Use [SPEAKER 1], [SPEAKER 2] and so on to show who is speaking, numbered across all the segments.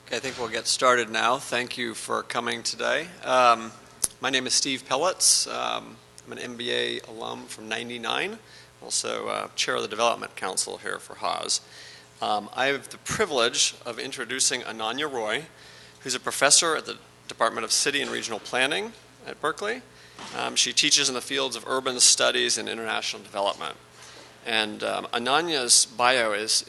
[SPEAKER 1] Okay, I think we'll get started now. Thank you for coming today. My name is Steve Pellitz. I'm an MBA alum from '99, also chair of the Development Council here for Haas. I have the privilege of introducing Ananya Roy, who's a professor at the Department of City and Regional Planning at Berkeley. She teaches in the fields of urban studies and international development. And Ananya's bio is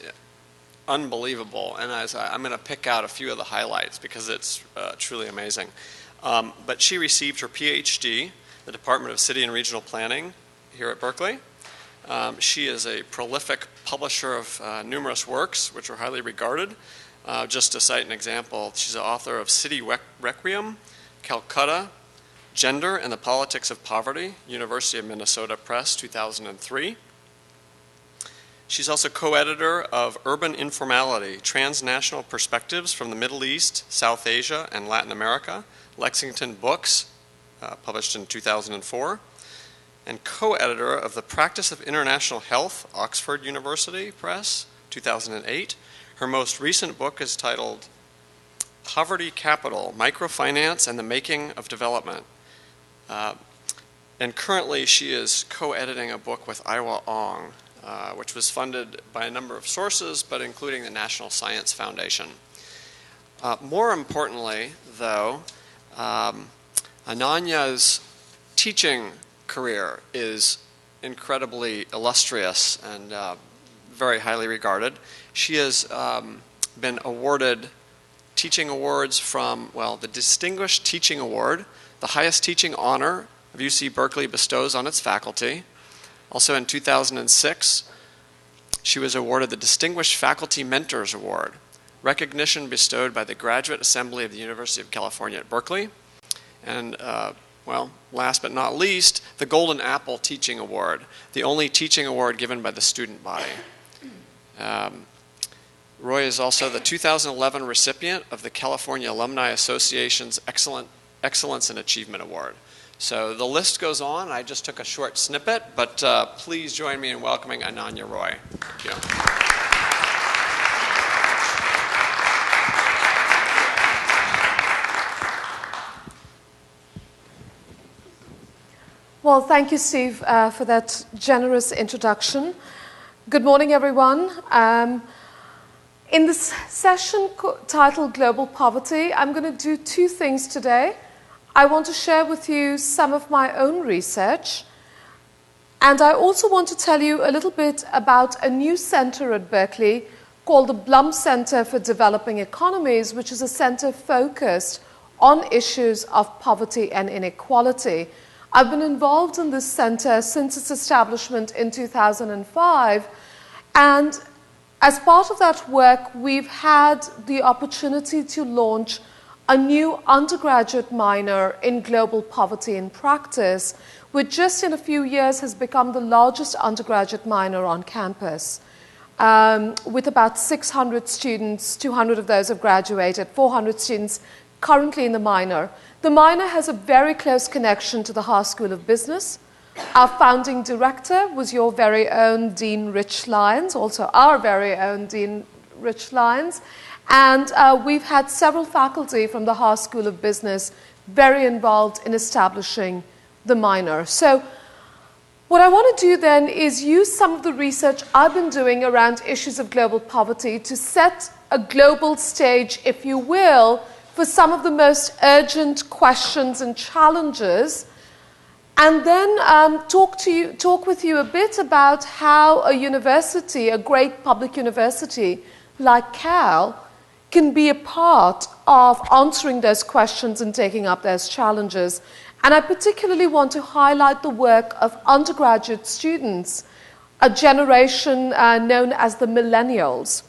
[SPEAKER 1] unbelievable, and I'm going to pick out a few of the highlights because it's truly amazing. But she received her PhD, the Department of City and Regional Planning here at Berkeley. She is a prolific publisher of numerous works, which are highly regarded. Just to cite an example, she's the author of City Requiem, Calcutta, Gender and the Politics of Poverty, University of Minnesota Press, 2003. She's also co-editor of Urban Informality, Transnational Perspectives from the Middle East, South Asia, and Latin America, Lexington Books, published in 2004, and co-editor of The Practice of International Health, Oxford University Press, 2008. Her most recent book is titled Poverty Capital, Microfinance and the Making of Development. And currently she is co-editing a book with Iwa Ong, which was funded by a number of sources, but including the National Science Foundation. More importantly, though, Ananya's teaching career is incredibly illustrious and very highly regarded. She has been awarded teaching awards from, well, the Distinguished Teaching Award, the highest teaching honor of UC Berkeley bestows on its faculty. Also in 2006, she was awarded the Distinguished Faculty Mentors Award, recognition bestowed by the Graduate Assembly of the University of California at Berkeley. And, well, last but not least, the Golden Apple Teaching Award, the only teaching award given by the student body. Roy is also the 2011 recipient of the California Alumni Association's Excellence in Achievement Award. So the list goes on. I just took a short snippet, but please join me in welcoming Ananya Roy. Thank you.
[SPEAKER 2] Well, thank you, Steve, for that generous introduction. Good morning, everyone. In this session titled Global Poverty, I'm going to do two things today. I want to share with you some of my own research, and I also want to tell you a little bit about a new center at Berkeley called the Blum Center for Developing Economies, which is a center focused on issues of poverty and inequality. I've been involved in this center since its establishment in 2005, and as part of that work, we've had the opportunity to launch a new undergraduate minor in global poverty in practice, which just in a few years has become the largest undergraduate minor on campus. With about 600 students, 200 of those have graduated, 400 students currently in the minor. The minor has a very close connection to the Haas School of Business. Our founding director was your very own Dean Rich Lyons, also our very own Dean Rich Lyons. And we've had several faculty from the Haas School of Business very involved in establishing the minor. So what I want to do then is use some of the research I've been doing around issues of global poverty to set a global stage, if you will, for some of the most urgent questions and challenges, and then talk with you a bit about how a university, a great public university like Cal, can be a part of answering those questions and taking up those challenges. And I particularly want to highlight the work of undergraduate students, a generation known as the Millennials,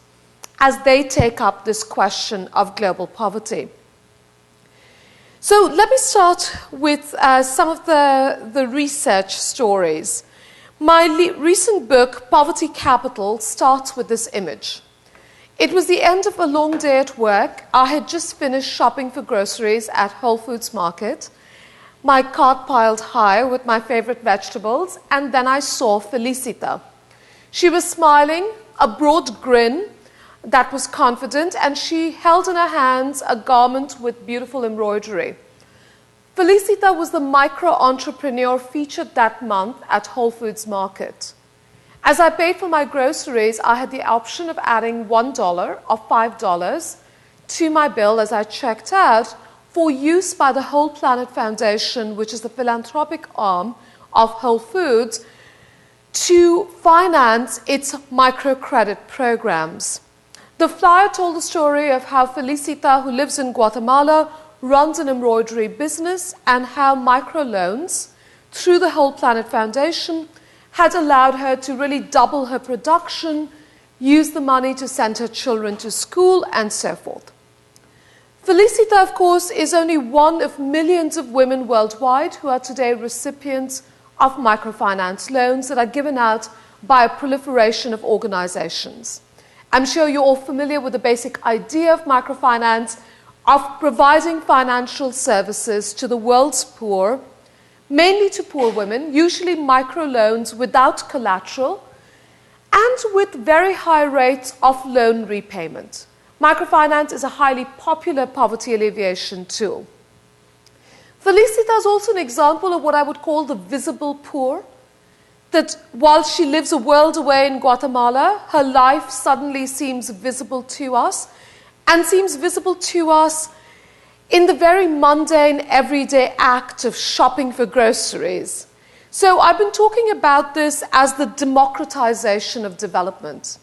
[SPEAKER 2] as they take up this question of global poverty. So let me start with some of the research stories. My recent book, Poverty Capital, starts with this image. It was the end of a long day at work. I had just finished shopping for groceries at Whole Foods Market. My cart piled high with my favorite vegetables, and then I saw Felicita. She was smiling, a broad grin, that was confident, and she held in her hands a garment with beautiful embroidery. Felicita was the micro-entrepreneur featured that month at Whole Foods Market. As I paid for my groceries, I had the option of adding $1 or $5 to my bill as I checked out for use by the Whole Planet Foundation, which is the philanthropic arm of Whole Foods, to finance its microcredit programs. The flyer told the story of how Felicita, who lives in Guatemala, runs an embroidery business, and how microloans through the Whole Planet Foundation had allowed her to really double her production, use the money to send her children to school, and so forth. Felicita, of course, is only one of millions of women worldwide who are today recipients of microfinance loans that are given out by a proliferation of organizations. I'm sure you're all familiar with the basic idea of microfinance, of providing financial services to the world's poor, mainly to poor women, usually microloans without collateral, and with very high rates of loan repayment. Microfinance is a highly popular poverty alleviation tool. Felicita is also an example of what I would call the visible poor, that while she lives a world away in Guatemala, her life suddenly seems visible to us, and seems visible to us in the very mundane, everyday act of shopping for groceries. So I've been talking about this as the democratization of development,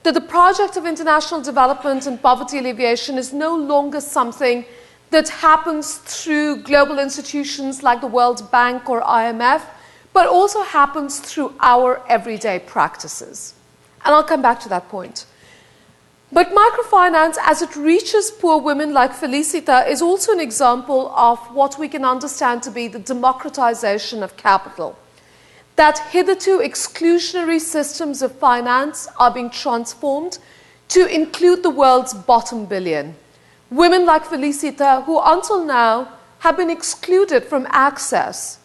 [SPEAKER 2] that the project of international development and poverty alleviation is no longer something that happens through global institutions like the World Bank or IMF, but also happens through our everyday practices. And I'll come back to that point. But microfinance, as it reaches poor women like Felicita, is also an example of what we can understand to be the democratization of capital. That hitherto exclusionary systems of finance are being transformed to include the world's bottom billion. Women like Felicita, who until now have been excluded from access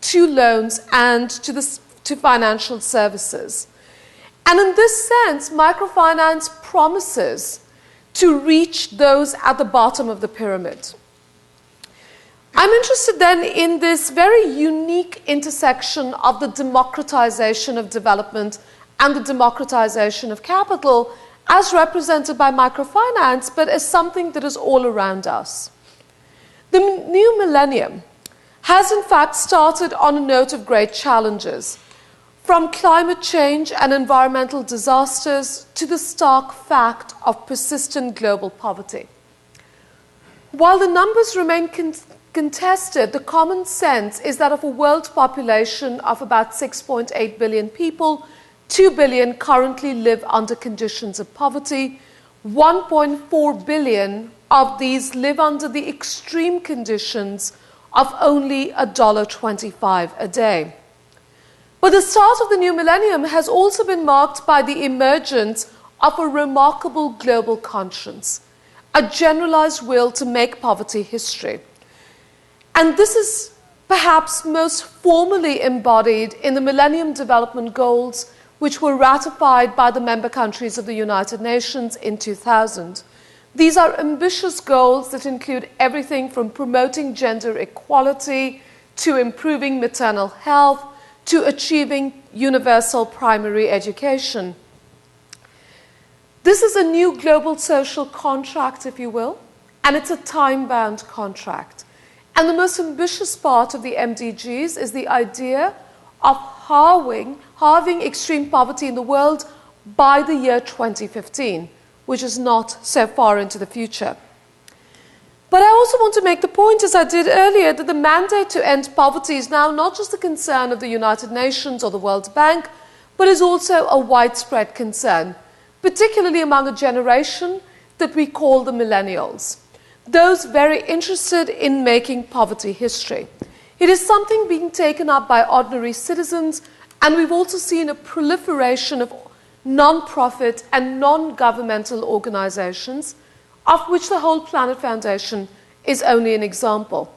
[SPEAKER 2] to loans and to financial services. And in this sense, microfinance promises to reach those at the bottom of the pyramid. I'm interested then in this very unique intersection of the democratization of development and the democratization of capital as represented by microfinance, but as something that is all around us. The new millennium has in fact started on a note of great challenges, from climate change and environmental disasters to the stark fact of persistent global poverty. While the numbers remain contested, the common sense is that of a world population of about 6.8 billion people, 2 billion currently live under conditions of poverty. 1.4 billion of these live under the extreme conditions of only $1.25 a day. But the start of the new millennium has also been marked by the emergence of a remarkable global conscience, a generalized will to make poverty history. And this is perhaps most formally embodied in the Millennium Development Goals, which were ratified by the member countries of the United Nations in 2000. These are ambitious goals that include everything from promoting gender equality to improving maternal health to achieving universal primary education. This is a new global social contract, if you will, and it's a time-bound contract. And the most ambitious part of the MDGs is the idea of halving extreme poverty in the world by the year 2015, which is not so far into the future. But I also want to make the point, as I did earlier, that the mandate to end poverty is now not just a concern of the United Nations or the World Bank, but is also a widespread concern, particularly among a generation that we call the millennials, those very interested in making poverty history. It is something being taken up by ordinary citizens, and we've also seen a proliferation of non-profit and non-governmental organizations, of which the Whole Planet Foundation is only an example.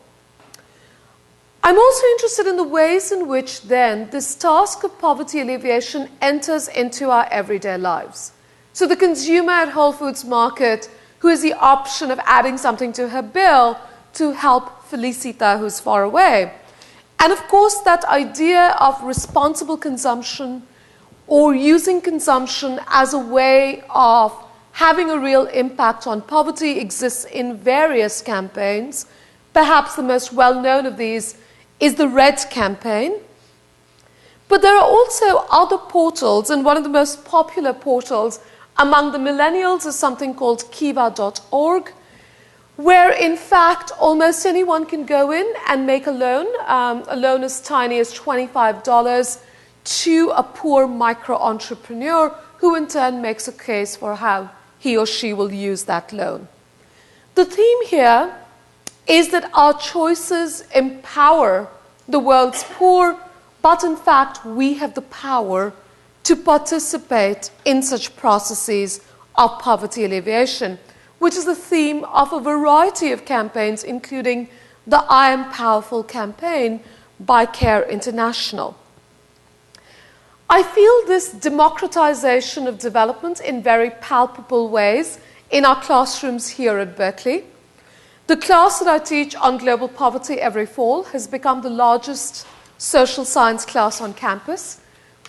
[SPEAKER 2] I'm also interested in the ways in which then this task of poverty alleviation enters into our everyday lives. So the consumer at Whole Foods Market who has the option of adding something to her bill to help Felicita who's far away. And of course, that idea of responsible consumption or using consumption as a way of having a real impact on poverty exists in various campaigns. Perhaps the most well-known of these is the Red campaign. But there are also other portals, and one of the most popular portals among the millennials is something called kiva.org, where in fact almost anyone can go in and make a loan as tiny as $25 to a poor micro-entrepreneur who in turn makes a case for how he or she will use that loan. The theme here is that our choices empower the world's poor, but in fact we have the power to participate in such processes of poverty alleviation, which is the theme of a variety of campaigns, including the I Am Powerful campaign by CARE International. I feel this democratization of development in very palpable ways in our classrooms here at Berkeley. The class that I teach on global poverty every fall has become the largest social science class on campus.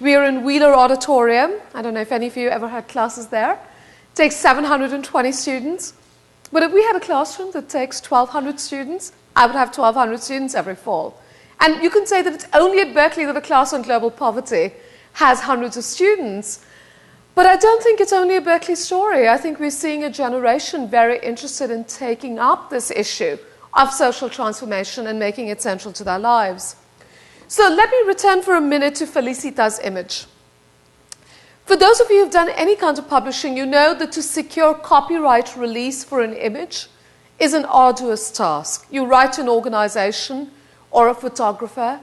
[SPEAKER 2] We are in Wheeler Auditorium. I don't know if any of you ever had classes there. It takes 720 students. But if we had a classroom that takes 1,200 students, I would have 1,200 students every fall. And you can say that it's only at Berkeley that a class on global poverty has hundreds of students. But I don't think it's only a Berkeley story. I think we're seeing a generation very interested in taking up this issue of social transformation and making it central to their lives. So let me return for a minute to Felicita's image. For those of you who've done any kind of publishing, you know that to secure copyright release for an image is an arduous task. You write to an organization or a photographer,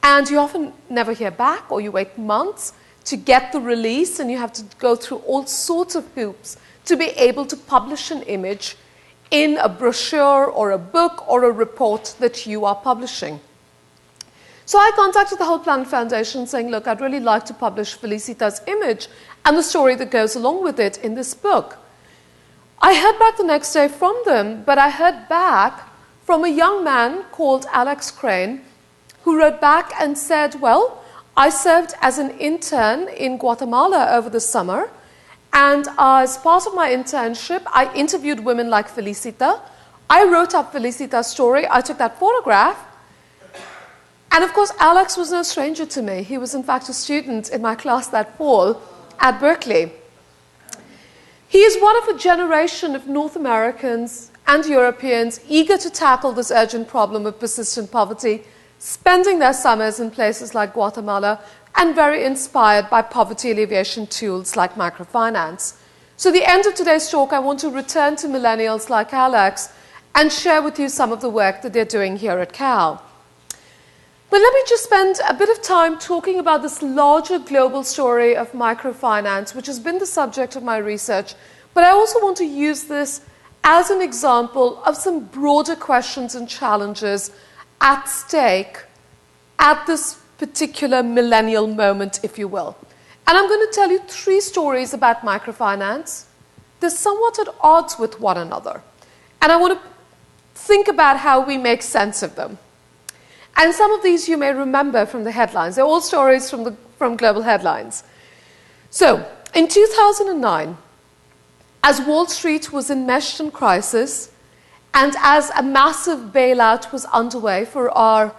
[SPEAKER 2] and you often never hear back, or you wait months to get the release, and you have to go through all sorts of hoops to be able to publish an image in a brochure or a book or a report that you are publishing. So I contacted the Whole Planet Foundation saying, look, I'd really like to publish Felicita's image and the story that goes along with it in this book. I heard back the next day from them, but I heard back from a young man called Alex Crane, who wrote back and said, well, I served as an intern in Guatemala over the summer, and as part of my internship, I interviewed women like Felicita. I wrote up Felicita's story. I took that photograph. And of course, Alex was no stranger to me. He was in fact a student in my class that fall at Berkeley. He is one of a generation of North Americans and Europeans eager to tackle this urgent problem of persistent poverty, spending their summers in places like Guatemala, and very inspired by poverty alleviation tools like microfinance. So at the end of today's talk, I want to return to millennials like Alex and share with you some of the work that they're doing here at Cal. But let me just spend a bit of time talking about this larger global story of microfinance, which has been the subject of my research. But I also want to use this as an example of some broader questions and challenges at stake at this particular millennial moment, if you will. And I'm going to tell you 3 stories about microfinance. They're somewhat at odds with one another. And I want to think about how we make sense of them. And some of these you may remember from the headlines. They're all stories from global headlines. So, in 2009, as Wall Street was enmeshed in crisis, and as a massive bailout was underway for our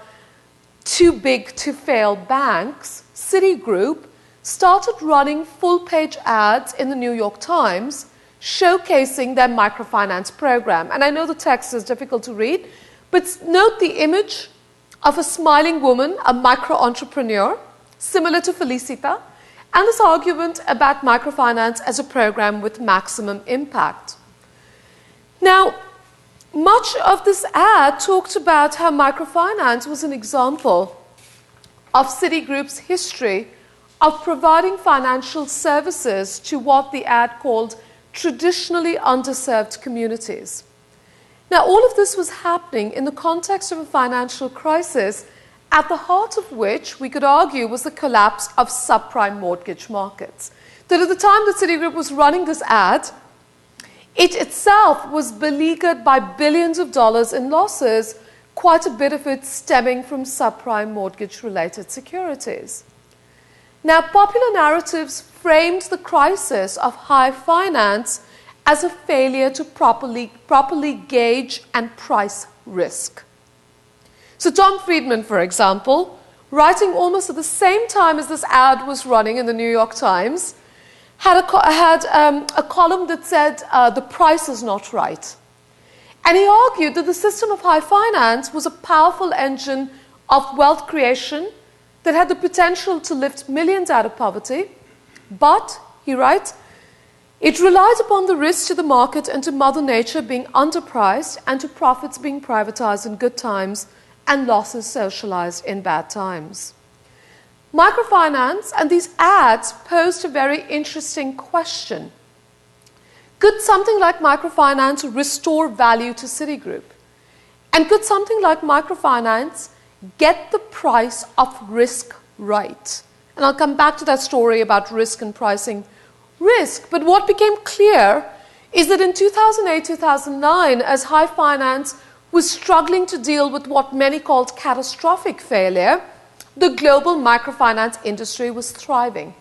[SPEAKER 2] too-big-to-fail banks, Citigroup started running full-page ads in the New York Times showcasing their microfinance program. And I know the text is difficult to read, but note the image of a smiling woman, a micro-entrepreneur, similar to Felicita, and this argument about microfinance as a program with maximum impact. Now, much of this ad talked about how microfinance was an example of Citigroup's history of providing financial services to what the ad called traditionally underserved communities. Now, all of this was happening in the context of a financial crisis, at the heart of which we could argue was the collapse of subprime mortgage markets. that at the time that Citigroup was running this ad, it itself was beleaguered by billions of dollars in losses, quite a bit of it stemming from subprime mortgage-related securities. Now, popular narratives framed the crisis of high finance as a failure to properly gauge and price risk. So Tom Friedman, for example, writing almost at the same time as this ad was running in the New York Times, had a column that said, the price is not right. And he argued that the system of high finance was a powerful engine of wealth creation that had the potential to lift millions out of poverty, but, he writes, it relied upon the risk to the market and to Mother Nature being underpriced and to profits being privatized in good times and losses socialized in bad times. Microfinance and these ads posed a very interesting question. Could something like microfinance restore value to Citigroup? And could something like microfinance get the price of risk right? And I'll come back to that story about risk and pricing risk. But what became clear is that in 2008-2009, as high finance was struggling to deal with what many called catastrophic failure, the global microfinance industry was thriving.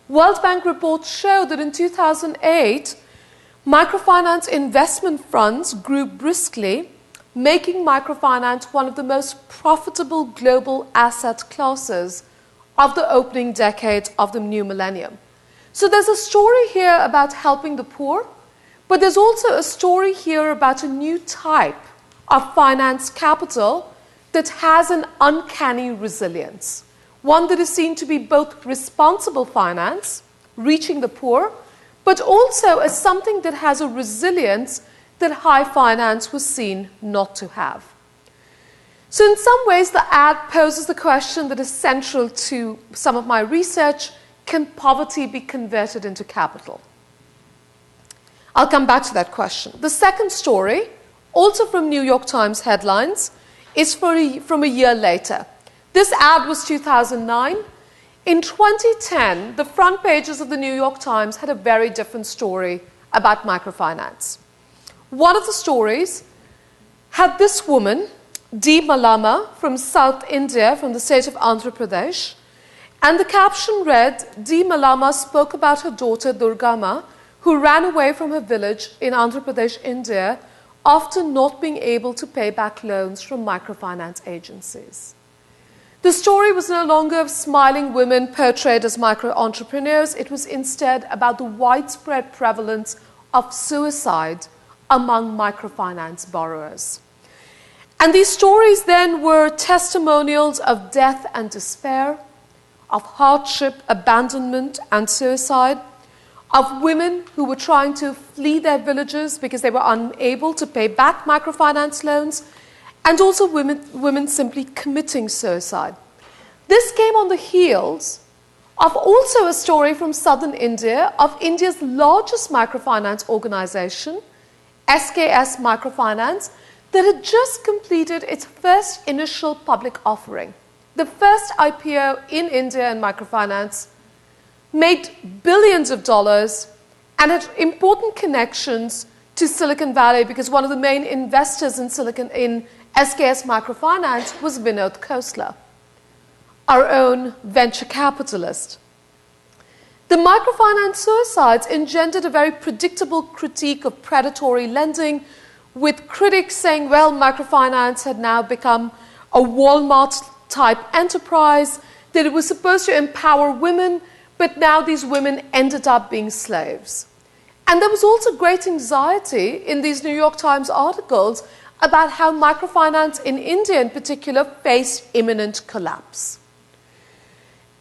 [SPEAKER 2] World Bank reports show that in 2008, microfinance investment funds grew briskly, making microfinance one of the most profitable global asset classes of the opening decade of the new millennium. So there's a story here about helping the poor, but there's also a story here about a new type of finance capital that has an uncanny resilience, one that is seen to be both responsible finance, reaching the poor, but also as something that has a resilience that high finance was seen not to have. So in some ways, the ad poses the question that is central to some of my research: can poverty be converted into capital? I'll come back to that question. The second story, also from New York Times headlines, is from a year later. This ad was 2009. In 2010, the front pages of the New York Times had a very different story about microfinance. One of the stories had this woman, Dee Malama, from South India, from the state of Andhra Pradesh, and the caption read, Dee Malama spoke about her daughter Durgama, who ran away from her village in Andhra Pradesh, India, after not being able to pay back loans from microfinance agencies. The story was no longer of smiling women portrayed as micro-entrepreneurs. It was instead about the widespread prevalence of suicide among microfinance borrowers. And these stories then were testimonials of death and despair, of hardship, abandonment, and suicide, of women who were trying to flee their villages because they were unable to pay back microfinance loans, and also women simply committing suicide. This came on the heels of also a story from southern India of India's largest microfinance organization, SKS Microfinance, that had just completed its first initial public offering. The first IPO in India in microfinance, made billions of dollars, and had important connections to Silicon Valley because one of the main investors in SKS Microfinance was Vinod Khosla, our own venture capitalist. The microfinance suicides engendered a very predictable critique of predatory lending, with critics saying, well, microfinance had now become a Walmart-type enterprise, that it was supposed to empower women, but now these women ended up being slaves. And there was also great anxiety in these New York Times articles about how microfinance in India in particular faced imminent collapse.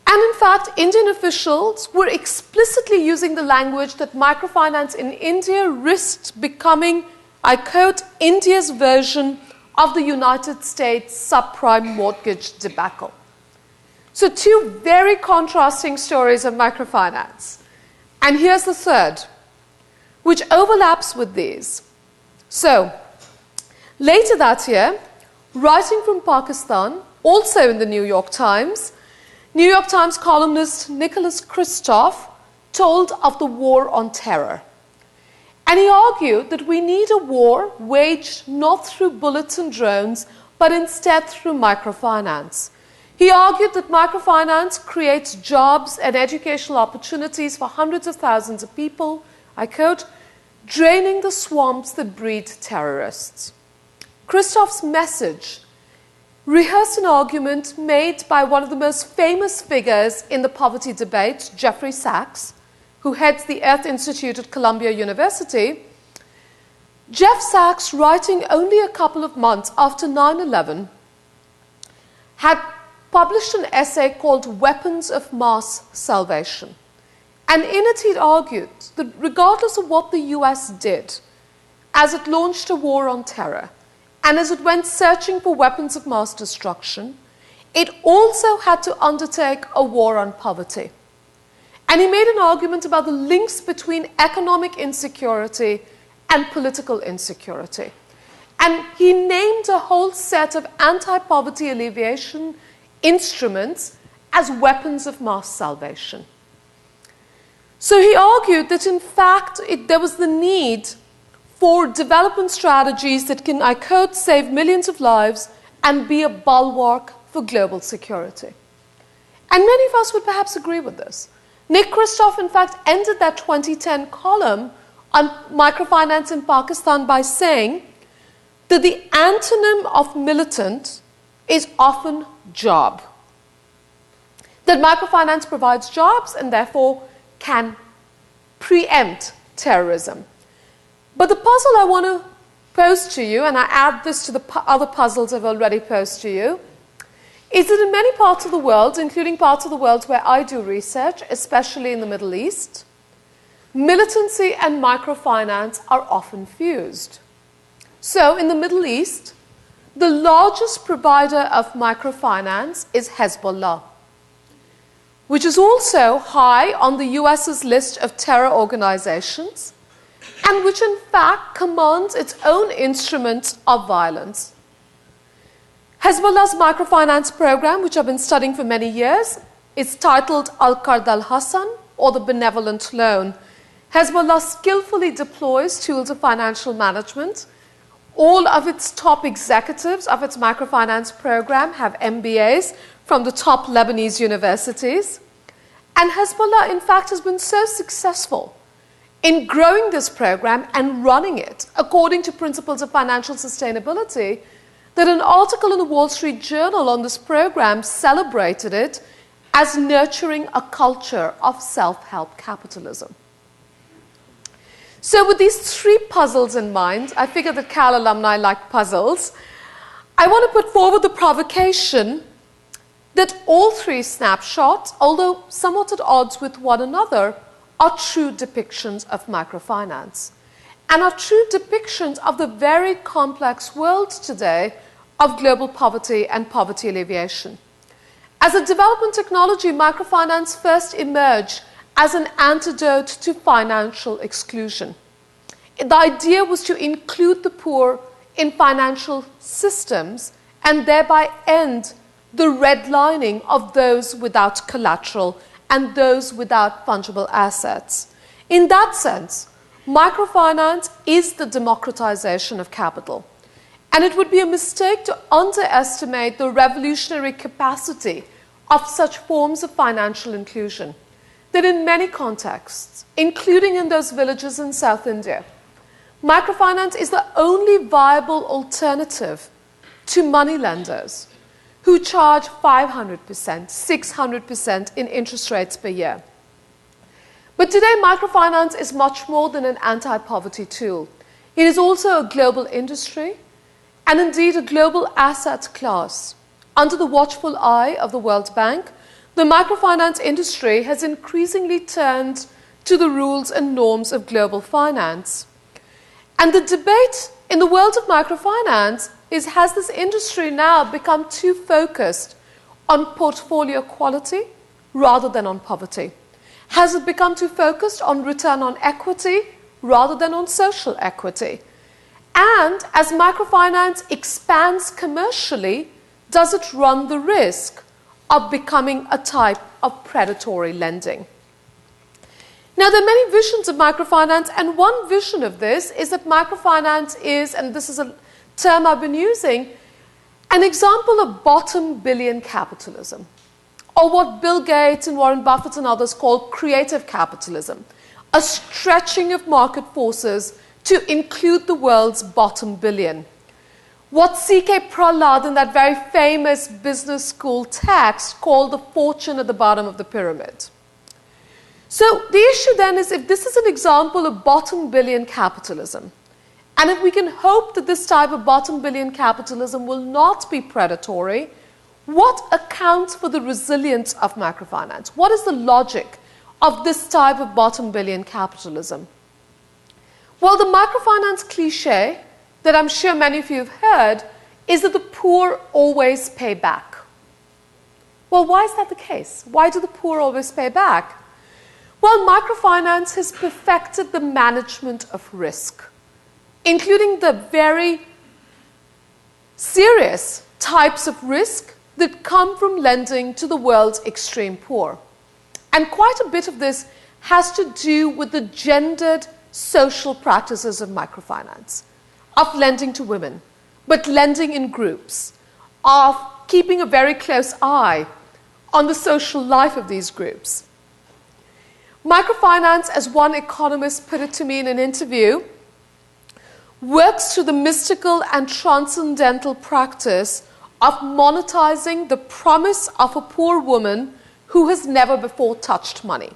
[SPEAKER 2] And in fact, Indian officials were explicitly using the language that microfinance in India risked becoming, I quote, India's version of the United States subprime mortgage debacle. So two very contrasting stories of microfinance. And here's the third, which overlaps with these. So, later that year, writing from Pakistan, also in the New York Times columnist Nicholas Kristof told of the war on terror. And he argued that we need a war waged not through bullets and drones, but instead through microfinance. He argued that microfinance creates jobs and educational opportunities for hundreds of thousands of people, I quote, draining the swamps that breed terrorists. Kristof's message rehearsed an argument made by one of the most famous figures in the poverty debate, Jeffrey Sachs, who heads the Earth Institute at Columbia University. Jeff Sachs, writing only a couple of months after 9/11, had published an essay called Weapons of Mass Salvation. And in it he'd argued that regardless of what the US did, as it launched a war on terror, and as it went searching for weapons of mass destruction, it also had to undertake a war on poverty. And he made an argument about the links between economic insecurity and political insecurity. And he named a whole set of anti-poverty alleviation instruments as weapons of mass salvation. So he argued that in fact there was the need for development strategies that can, I quote, save millions of lives and be a bulwark for global security. And many of us would perhaps agree with this. Nick Kristof, in fact, ended that 2010 column on microfinance in Pakistan by saying that the antonym of militant is often job. That microfinance provides jobs and therefore can preempt terrorism. But the puzzle I want to pose to you, and I add this to the other puzzles I've already posed to you, is that in many parts of the world, including parts of the world where I do research, especially in the Middle East, militancy and microfinance are often fused. So in the Middle East, the largest provider of microfinance is Hezbollah, which is also high on the US's list of terror organizations, and which in fact commands its own instruments of violence. Hezbollah's microfinance program, which I've been studying for many years, is titled Al-Qard al-Hassan, or the Benevolent Loan. Hezbollah skillfully deploys tools of financial management. All of its top executives of its microfinance program have MBAs from the top Lebanese universities. And Hezbollah, in fact, has been so successful in growing this program and running it according to principles of financial sustainability that an article in the Wall Street Journal on this program celebrated it as nurturing a culture of self-help capitalism. So with these three puzzles in mind, I figure that Cal alumni like puzzles, I want to put forward the provocation that all three snapshots, although somewhat at odds with one another, are true depictions of microfinance and are true depictions of the very complex world today of global poverty and poverty alleviation. As a development technology, microfinance first emerged as an antidote to financial exclusion. The idea was to include the poor in financial systems and thereby end the redlining of those without collateral and those without fungible assets. In that sense, microfinance is the democratization of capital. And it would be a mistake to underestimate the revolutionary capacity of such forms of financial inclusion, that in many contexts, including in those villages in South India, microfinance is the only viable alternative to moneylenders who charge 500%, 600% in interest rates per year. But today, microfinance is much more than an anti-poverty tool. It is also a global industry and indeed a global asset class. Under the watchful eye of the World Bank, the microfinance industry has increasingly turned to the rules and norms of global finance. And the debate in the world of microfinance is, has this industry now become too focused on portfolio quality rather than on poverty? Has it become too focused on return on equity rather than on social equity? And as microfinance expands commercially, does it run the risk of becoming a type of predatory lending? Now, there are many visions of microfinance, and one vision of this is that microfinance is, and this is a term I've been using, an example of bottom billion capitalism, or what Bill Gates and Warren Buffett and others call creative capitalism, a stretching of market forces to include the world's bottom billion. What C.K. Prahlad in that very famous business school text called the fortune at the bottom of the pyramid. So the issue then is, if this is an example of bottom billion capitalism, and if we can hope that this type of bottom billion capitalism will not be predatory, what accounts for the resilience of microfinance? What is the logic of this type of bottom billion capitalism? Well, the microfinance cliche that I'm sure many of you have heard is that the poor always pay back. Well, why is that the case? Why do the poor always pay back? Well, microfinance has perfected the management of risk, including the very serious types of risk that come from lending to the world's extreme poor. And quite a bit of this has to do with the gendered social practices of microfinance, of lending to women, but lending in groups, of keeping a very close eye on the social life of these groups. Microfinance, as one economist put it to me in an interview, works through the mystical and transcendental practice of monetizing the promise of a poor woman who has never before touched money.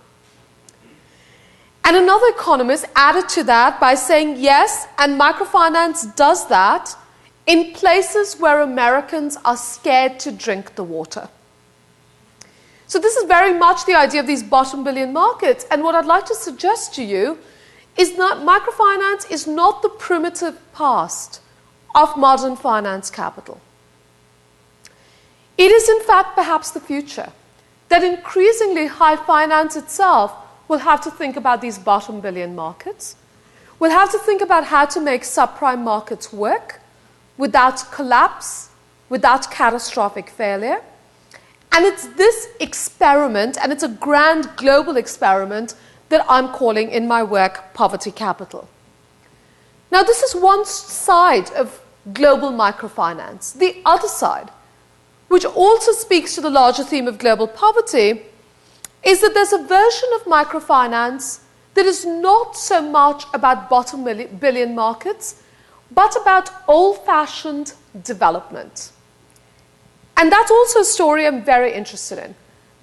[SPEAKER 2] And another economist added to that by saying, yes, and microfinance does that in places where Americans are scared to drink the water. So this is very much the idea of these bottom billion markets. And what I'd like to suggest to you is that microfinance is not the primitive past of modern finance capital. It is, in fact, perhaps the future, that increasingly high finance itself will have to think about these bottom billion markets. We'll have to think about how to make subprime markets work without collapse, without catastrophic failure. And it's this experiment, and it's a grand global experiment, that I'm calling in my work poverty capital. Now, this is one side of global microfinance. The other side, which also speaks to the larger theme of global poverty, is that there's a version of microfinance that is not so much about bottom billion markets, but about old-fashioned development. And that's also a story I'm very interested in.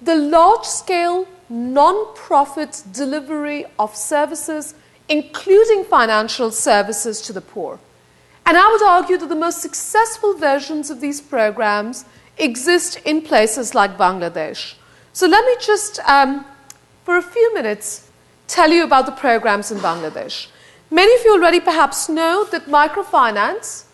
[SPEAKER 2] The large-scale, non-profit delivery of services, including financial services to the poor. And I would argue that the most successful versions of these programs exist in places like Bangladesh. So let me just, for a few minutes, tell you about the programs in Bangladesh. Many of you already perhaps know that microfinance,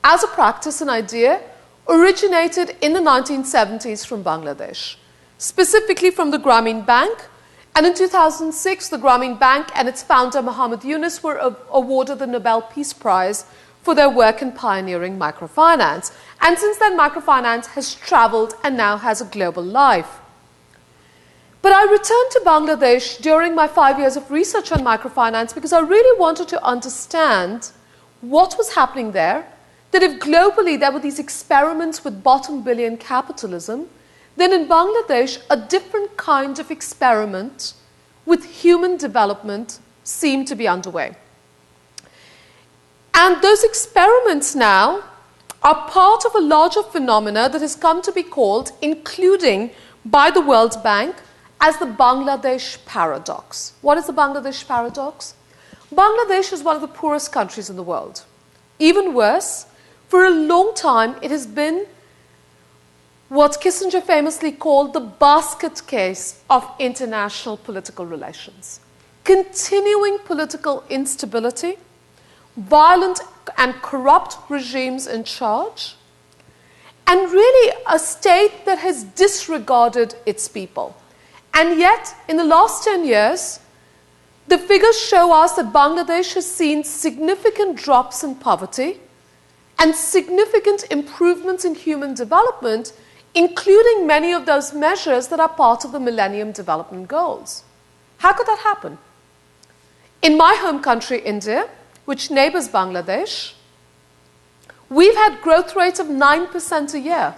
[SPEAKER 2] as a practice and idea, originated in the 1970s from Bangladesh, specifically from the Grameen Bank. And in 2006, the Grameen Bank and its founder, Muhammad Yunus, were awarded the Nobel Peace Prize for their work in pioneering microfinance. And since then, microfinance has traveled and now has a global life. But I returned to Bangladesh during my 5 years of research on microfinance because I really wanted to understand what was happening there, that if globally there were these experiments with bottom billion capitalism, then in Bangladesh a different kind of experiment with human development seemed to be underway. And those experiments now are part of a larger phenomena that has come to be called, including by the World Bank, as the Bangladesh paradox. What is the Bangladesh paradox? Bangladesh is one of the poorest countries in the world. Even worse, for a long time it has been what Kissinger famously called the basket case of international political relations. Continuing political instability, violent and corrupt regimes in charge, and really a state that has disregarded its people. And yet, in the last 10 years, the figures show us that Bangladesh has seen significant drops in poverty and significant improvements in human development, including many of those measures that are part of the Millennium Development Goals. How could that happen? In my home country, India, which neighbors Bangladesh, we've had growth rates of 9% a year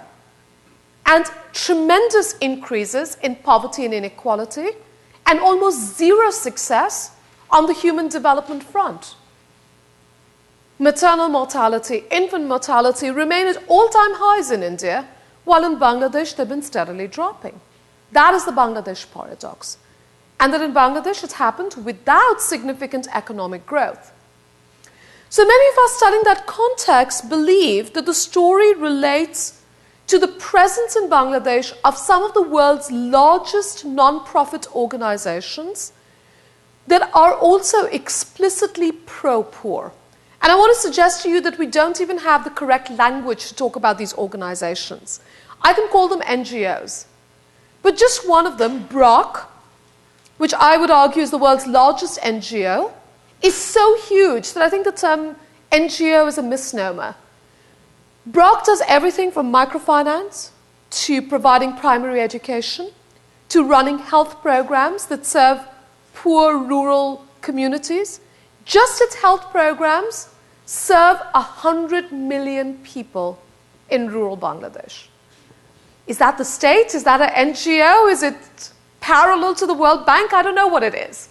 [SPEAKER 2] and tremendous increases in poverty and inequality and almost zero success on the human development front. Maternal mortality, infant mortality remain at all-time highs in India, while in Bangladesh they've been steadily dropping. That is the Bangladesh paradox. And that in Bangladesh it happened without significant economic growth. So many of us studying that context believe that the story relates to the presence in Bangladesh of some of the world's largest non-profit organizations that are also explicitly pro-poor. And I want to suggest to you that we don't even have the correct language to talk about these organizations. I can call them NGOs. But just one of them, BROC, which I would argue is the world's largest NGO, is so huge that I think the term NGO is a misnomer. BROC does everything from microfinance to providing primary education to running health programs that serve poor rural communities. Just its health programs serve 100 million people in rural Bangladesh. Is that the state? Is that an NGO? Is it parallel to the World Bank? I don't know what it is.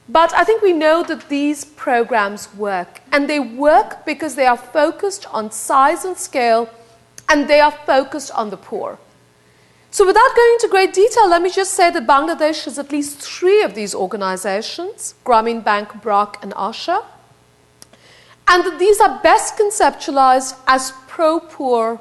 [SPEAKER 2] But I think we know that these programs work. And they work because they are focused on size and scale, and they are focused on the poor. So without going into great detail, let me just say that Bangladesh has at least 3 of these organizations, Grameen Bank, BROC, and Asha, and that these are best conceptualized as pro-poor,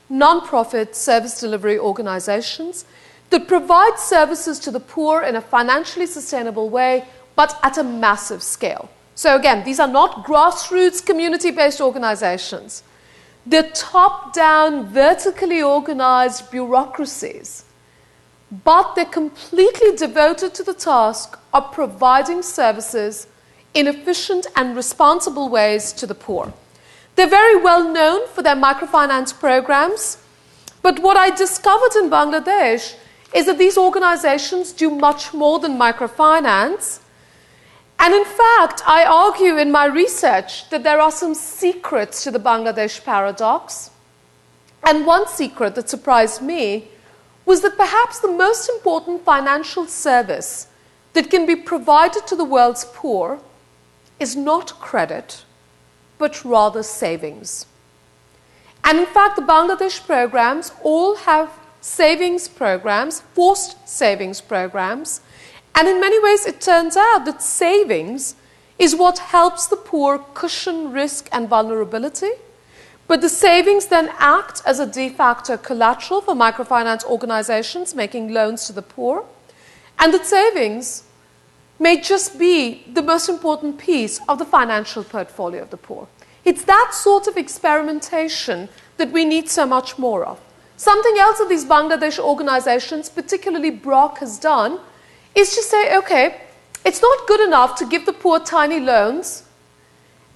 [SPEAKER 2] non-profit service delivery organizations that provide services to the poor in a financially sustainable way, but at a massive scale. So again, these are not grassroots community-based organizations. They're top-down, vertically organized bureaucracies, but they're completely devoted to the task of providing services in efficient and responsible ways to the poor. They're very well known for their microfinance programs, but what I discovered in Bangladesh is that these organizations do much more than microfinance. And in fact, I argue in my research that there are some secrets to the Bangladesh paradox. And one secret that surprised me was that perhaps the most important financial service that can be provided to the world's poor is not credit, but rather savings. And in fact, the Bangladesh programs all have savings programs, forced savings programs, and in many ways it turns out that savings is what helps the poor cushion risk and vulnerability, but the savings then act as a de facto collateral for microfinance organizations making loans to the poor, and that savings may just be the most important piece of the financial portfolio of the poor. It's that sort of experimentation that we need so much more of. Something else that these Bangladesh organizations, particularly BROC, has done is to say, okay, it's not good enough to give the poor tiny loans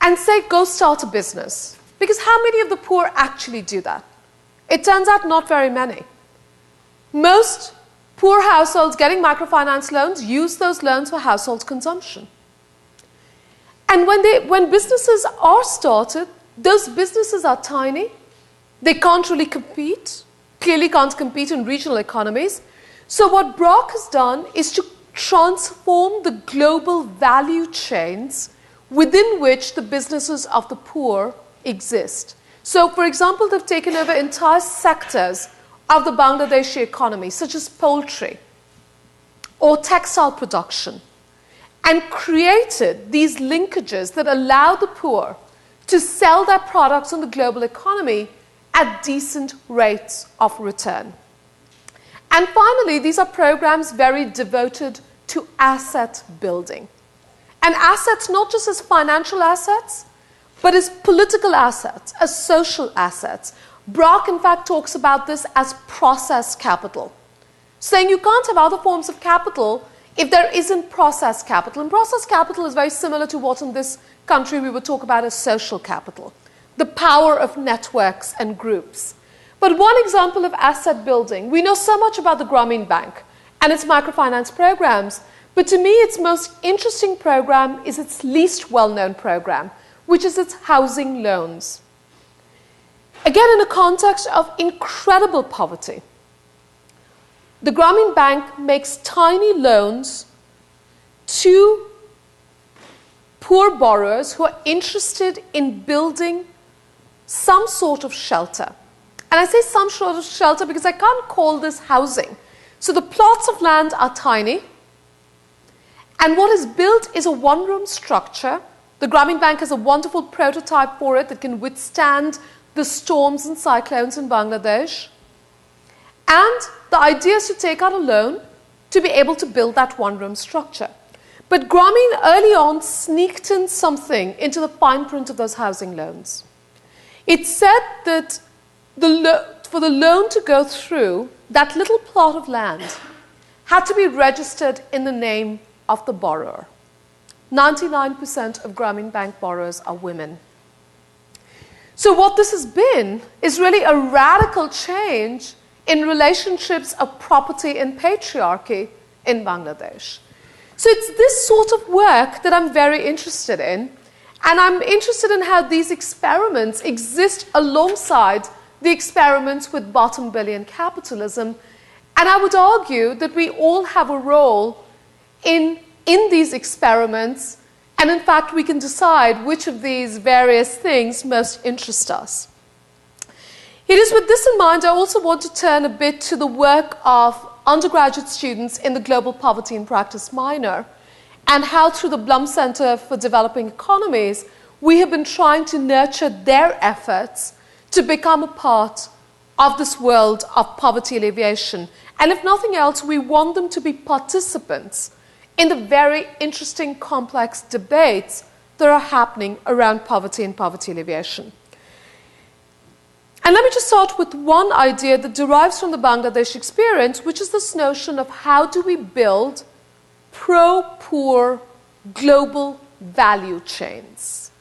[SPEAKER 2] and say, go start a business. Because how many of the poor actually do that? It turns out not very many. Most poor households getting microfinance loans use those loans for household consumption. And when businesses are started, those businesses are tiny. They can't really compete, clearly can't compete in regional economies. So what BROC has done is to transform the global value chains within which the businesses of the poor exist. So, for example, they've taken over entire sectors of the Bangladeshi economy, such as poultry or textile production, and created these linkages that allow the poor to sell their products on the global economy at decent rates of return. And finally, these are programs very devoted to asset building. And assets not just as financial assets, but as political assets, as social assets. BROC, in fact, talks about this as process capital, saying you can't have other forms of capital if there isn't process capital. And process capital is very similar to what in this country we would talk about as social capital, the power of networks and groups. But one example of asset building, we know so much about the Grameen Bank and its microfinance programs, But to me, its most interesting program is its least well-known program, which is its housing loans. Again, in a context of incredible poverty, the Grameen Bank makes tiny loans to poor borrowers who are interested in building some sort of shelter. And I say some sort of shelter because I can't call this housing. So the plots of land are tiny, and what is built is a one-room structure. The Grameen Bank has a wonderful prototype for it that can withstand the storms and cyclones in Bangladesh. And the idea is to take out a loan to be able to build that one-room structure. But Grameen early on sneaked in something into the fine print of those housing loans. It said that for the loan to go through, that little plot of land had to be registered in the name of the borrower. 99% of Grameen Bank borrowers are women. So what this has been is really a radical change in relationships of property and patriarchy in Bangladesh. So it's this sort of work that I'm very interested in, and I'm interested in how these experiments exist alongside the experiments with bottom billion capitalism. And I would argue that we all have a role in these experiments, and in fact we can decide which of these various things most interest us. It is with this in mind I also want to turn a bit to the work of undergraduate students in the Global Poverty in Practice minor, and how through the Blum Center for Developing Economies we have been trying to nurture their efforts to become a part of this world of poverty alleviation. And if nothing else, we want them to be participants in the very interesting, complex debates that are happening around poverty and poverty alleviation. And let me just start with one idea that derives from the Bangladesh experience, which is this notion of how do we build pro-poor global value chains.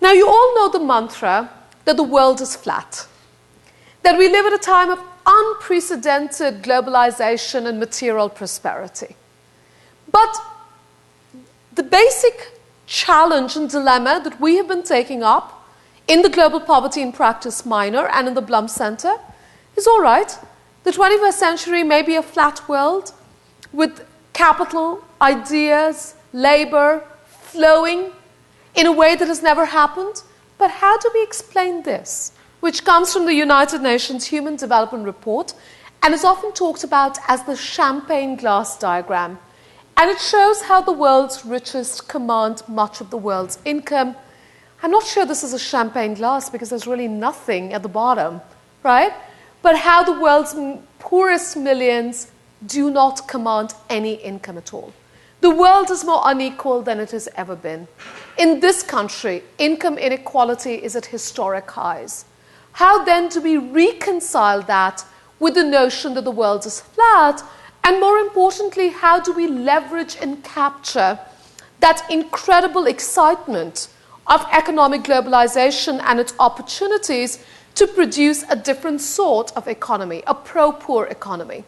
[SPEAKER 2] Now, you all know the mantra that the world is flat, that we live at a time of unprecedented globalization and material prosperity. But the basic challenge and dilemma that we have been taking up in the Global Poverty in Practice minor and in the Blum Center is, all right, the 21st century may be a flat world with capital, ideas, labor flowing in a way that has never happened. But how do we explain this, which comes from the United Nations Human Development Report and is often talked about as the champagne glass diagram? And it shows how the world's richest command much of the world's income. I'm not sure this is a champagne glass because there's really nothing at the bottom, right? But how the world's poorest millions do not command any income at all. The world is more unequal than it has ever been. In this country, income inequality is at historic highs. How then do we reconcile that with the notion that the world is flat? And more importantly, how do we leverage and capture that incredible excitement of economic globalization and its opportunities to produce a different sort of economy, a pro-poor economy?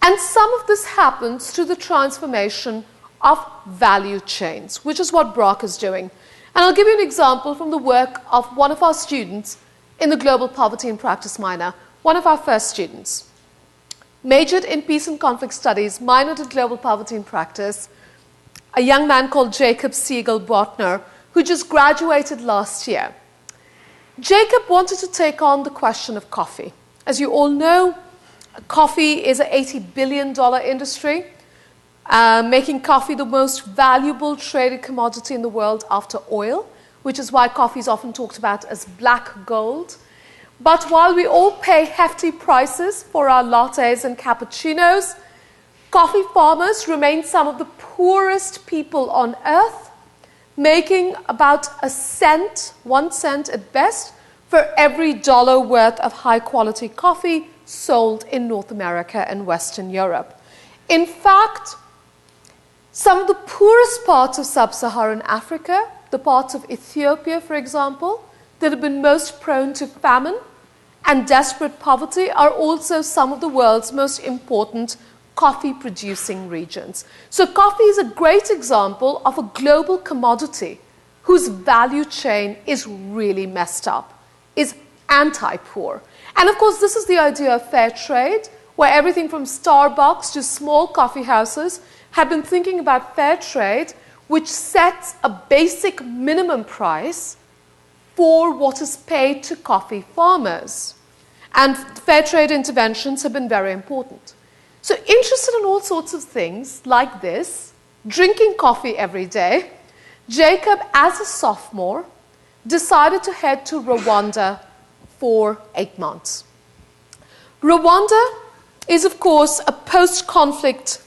[SPEAKER 2] And some of this happens through the transformation of value chains, which is what Brock is doing. And I'll give you an example from the work of one of our students in the Global Poverty in Practice minor, one of our first students. Majored in Peace and Conflict Studies, minored in Global Poverty in Practice, a young man called Jacob Siegel-Botner, who just graduated last year. Jacob wanted to take on the question of coffee. As you all know, coffee is an $80 billion industry, making coffee the most valuable traded commodity in the world after oil, which is why coffee is often talked about as black gold. But while we all pay hefty prices for our lattes and cappuccinos, coffee farmers remain some of the poorest people on earth, making about a cent, 1 cent at best, for every dollar worth of high-quality coffee sold in North America and Western Europe. In fact, some of the poorest parts of sub-Saharan Africa, the parts of Ethiopia, for example, that have been most prone to famine and desperate poverty, are also some of the world's most important coffee-producing regions. So coffee is a great example of a global commodity whose value chain is really messed up, is anti-poor. And of course, this is the idea of fair trade, where everything from Starbucks to small coffee houses have been thinking about fair trade, which sets a basic minimum price for what is paid to coffee farmers. And fair trade interventions have been very important. So interested in all sorts of things like this, drinking coffee every day, Jacob, as a sophomore, decided to head to Rwanda for 8 months. Rwanda is, of course, a post-conflict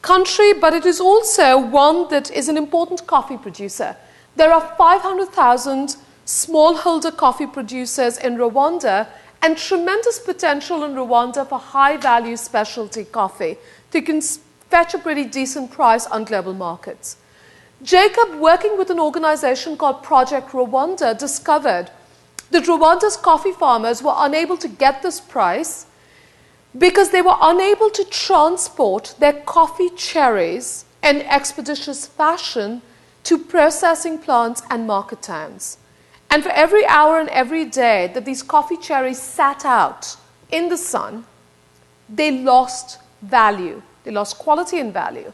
[SPEAKER 2] country, but it is also one that is an important coffee producer. There are 500,000 smallholder coffee producers in Rwanda, and tremendous potential in Rwanda for high-value specialty coffee that can fetch a pretty decent price on global markets. Jacob, working with an organization called Project Rwanda, discovered that Rwanda's coffee farmers were unable to get this price because they were unable to transport their coffee cherries in expeditious fashion to processing plants and market towns. And for every hour and every day that these coffee cherries sat out in the sun, they lost value. They lost quality and value.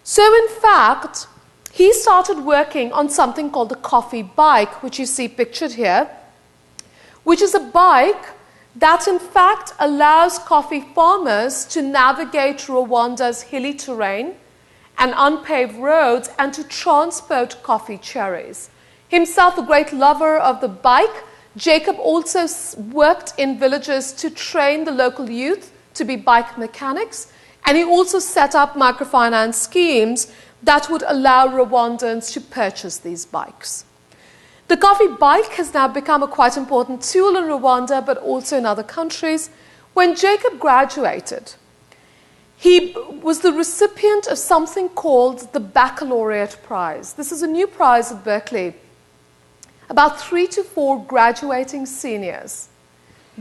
[SPEAKER 2] So in fact, he started working on something called the coffee bike, which you see pictured here, which is a bike that in fact allows coffee farmers to navigate Rwanda's hilly terrain and unpaved roads and to transport coffee cherries. Himself a great lover of the bike, Jacob also worked in villages to train the local youth to be bike mechanics, and he also set up microfinance schemes that would allow Rwandans to purchase these bikes. The coffee bike has now become a quite important tool in Rwanda, but also in other countries. When Jacob graduated, he was the recipient of something called the Baccalaureate Prize. This is a new prize at Berkeley. About 3 to 4 graduating seniors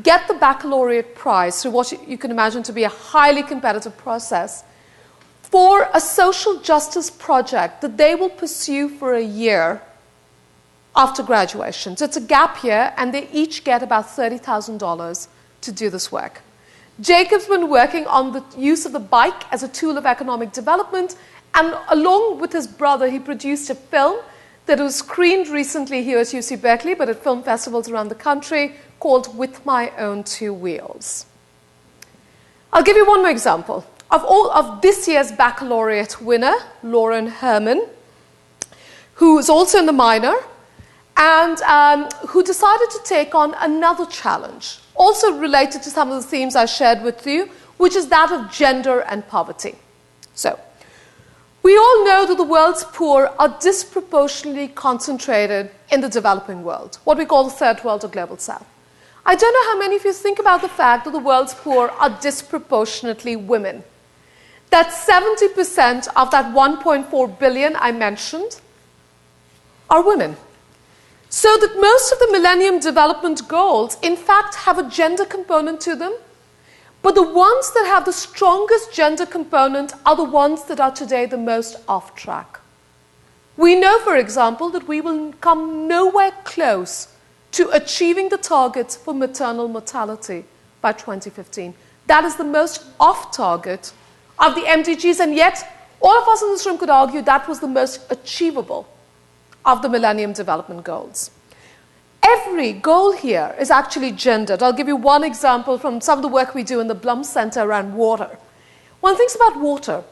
[SPEAKER 2] get the Baccalaureate Prize through what you can imagine to be a highly competitive process for a social justice project that they will pursue for a year after graduation. So it's a gap year, and they each get about $30,000 to do this work. Jacob's been working on the use of the bike as a tool of economic development, and along with his brother, he produced a film that was screened recently here at UC Berkeley, but at film festivals around the country, called With My Own Two Wheels. I'll give you one more example. Of this year's baccalaureate winner, Lauren Herman, who is also in the minor, and who decided to take on another challenge, also related to some of the themes I shared with you, which is that of gender and poverty. So, we all know that the world's poor are disproportionately concentrated in the developing world, what we call the third world or global south. I don't know how many of you think about the fact that the world's poor are disproportionately women. That 70% of that 1.4 billion I mentioned are women. So that most of the Millennium Development Goals, in fact, have a gender component to them. But the ones that have the strongest gender component are the ones that are today the most off track. We know, for example, that we will come nowhere close to achieving the targets for maternal mortality by 2015. That is the most off target of the MDGs, and yet all of us in this room could argue that was the most achievable of the Millennium Development Goals. Every goal here is actually gendered. I'll give you one example from some of the work we do in the Blum Center around water. One thinks about water.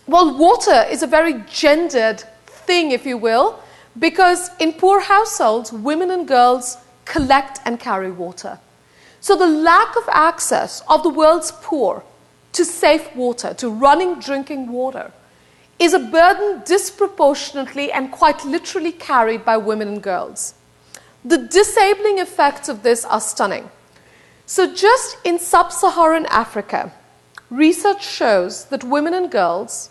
[SPEAKER 2] Well, water is a very gendered thing, if you will, because in poor households, women and girls collect and carry water. So the lack of access of the world's poor to safe water, to running, drinking water, is a burden disproportionately and quite literally carried by women and girls. The disabling effects of this are stunning. So just in sub-Saharan Africa, research shows that women and girls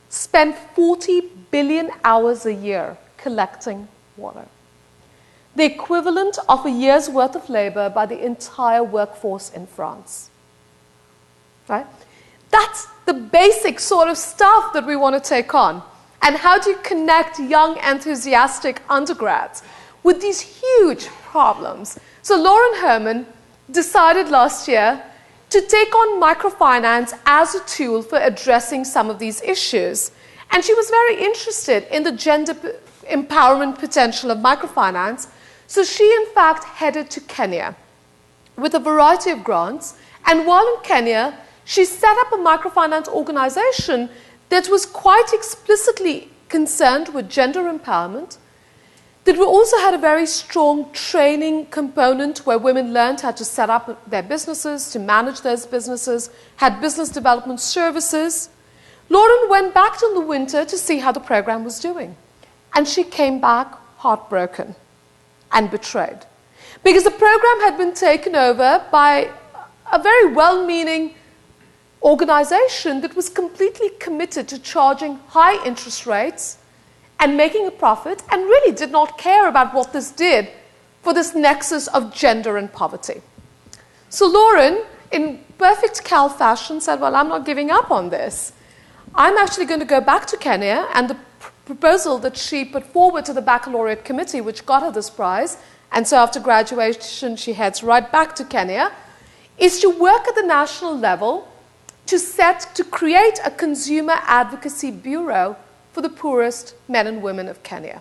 [SPEAKER 2] spend 40 billion hours a year collecting water. The equivalent of a year's worth of labor by the entire workforce in France. Right? That's the basic sort of stuff that we want to take on. And how do you connect young, enthusiastic undergrads with these huge problems? So Lauren Herman decided last year to take on microfinance as a tool for addressing some of these issues. And she was very interested in the gender empowerment potential of microfinance. So she, in fact, headed to Kenya with a variety of grants. And while in Kenya, she set up a microfinance organization that was quite explicitly concerned with gender empowerment, that we also had a very strong training component where women learned how to set up their businesses, to manage those businesses, had business development services. Lauren went back in the winter to see how the program was doing. And she came back heartbroken and betrayed. Because the program had been taken over by a very well-meaning organization that was completely committed to charging high interest rates and making a profit, and really did not care about what this did for this nexus of gender and poverty. So Lauren, in perfect Cal fashion, said, well, I'm not giving up on this. I'm actually going to go back to Kenya, and the proposal that she put forward to the baccalaureate committee, which got her this prize, and so after graduation she heads right back to Kenya, is to work at the national level to create a consumer advocacy bureau for the poorest men and women of Kenya.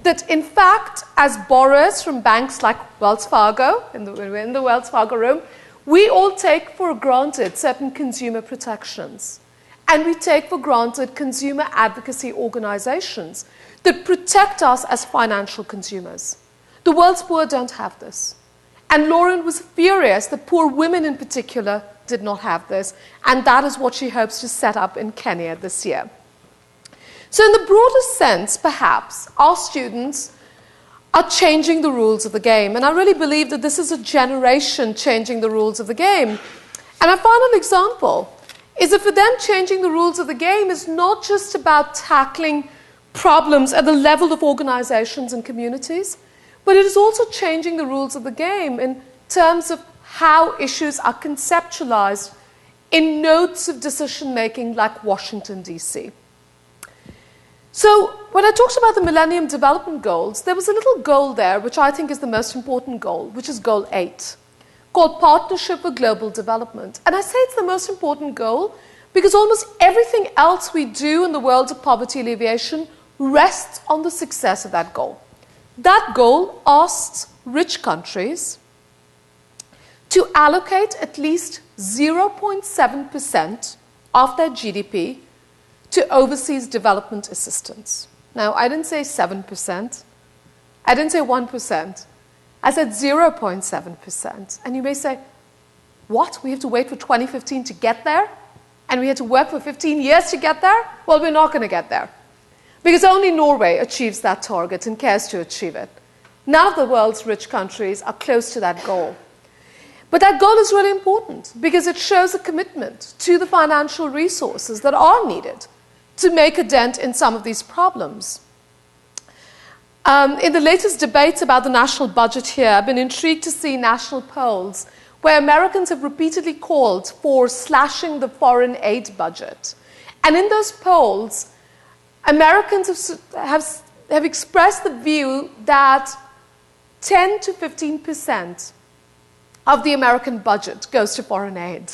[SPEAKER 2] That, in fact, as borrowers from banks like Wells Fargo, in the Wells Fargo room, we all take for granted certain consumer protections. And we take for granted consumer advocacy organizations that protect us as financial consumers. The world's poor don't have this. And Lauren was furious that poor women in particular did not have this. And that is what she hopes to set up in Kenya this year. So in the broadest sense, perhaps, our students are changing the rules of the game. And I really believe that this is a generation changing the rules of the game. And my final example is that for them, changing the rules of the game is not just about tackling problems at the level of organizations and communities, but it is also changing the rules of the game in terms of how issues are conceptualized in nodes of decision-making like Washington, D.C. So when I talked about the Millennium Development Goals, there was a little goal there which I think is the most important goal, which is Goal 8, called Partnership for Global Development. And I say it's the most important goal because almost everything else we do in the world of poverty alleviation rests on the success of that goal. That goal asks rich countries to allocate at least 0.7% of their GDP to overseas development assistance. Now, I didn't say 7%. I didn't say 1%. I said 0.7%. And you may say, what? We have to wait for 2015 to get there? And we had to work for 15 years to get there? Well, we're not going to get there. Because only Norway achieves that target and cares to achieve it. None of the world's rich countries are close to that goal. But that goal is really important because it shows a commitment to the financial resources that are needed to make a dent in some of these problems. In the latest debates about the national budget here, I've been intrigued to see national polls where Americans have repeatedly called for slashing the foreign aid budget. And in those polls, Americans have expressed the view that 10 to 15% of the American budget goes to foreign aid.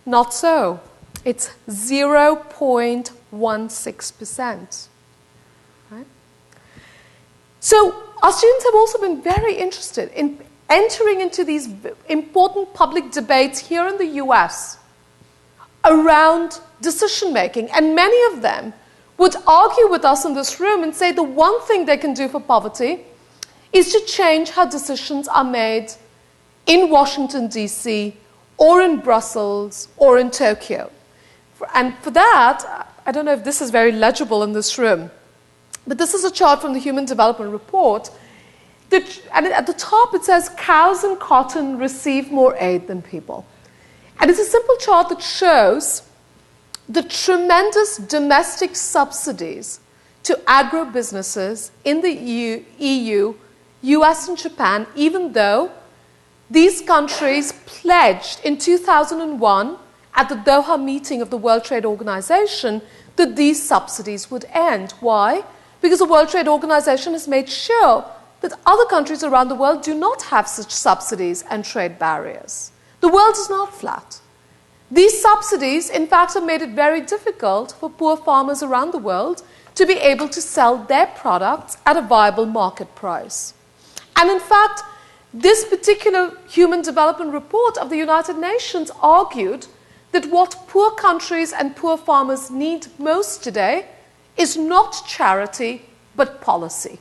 [SPEAKER 2] Not so. It's 0.16%. Right? So our students have also been very interested in entering into these important public debates here in the US around decision-making. And many of them would argue with us in this room and say the one thing they can do for poverty is to change how decisions are made in Washington, D.C., or in Brussels, or in Tokyo. And for that, I don't know if this is very legible in this room, but this is a chart from the Human Development Report. And at the top it says cows and cotton receive more aid than people. And it's a simple chart that shows the tremendous domestic subsidies to agro-businesses in the EU, US and Japan, even though these countries pledged in 2001 at the Doha meeting of the World Trade Organization that these subsidies would end. Why? Because the World Trade Organization has made sure that other countries around the world do not have such subsidies and trade barriers. The world is not flat. These subsidies, in fact, have made it very difficult for poor farmers around the world to be able to sell their products at a viable market price. And in fact, this particular Human Development Report of the United Nations argued that what poor countries and poor farmers need most today is not charity, but policy.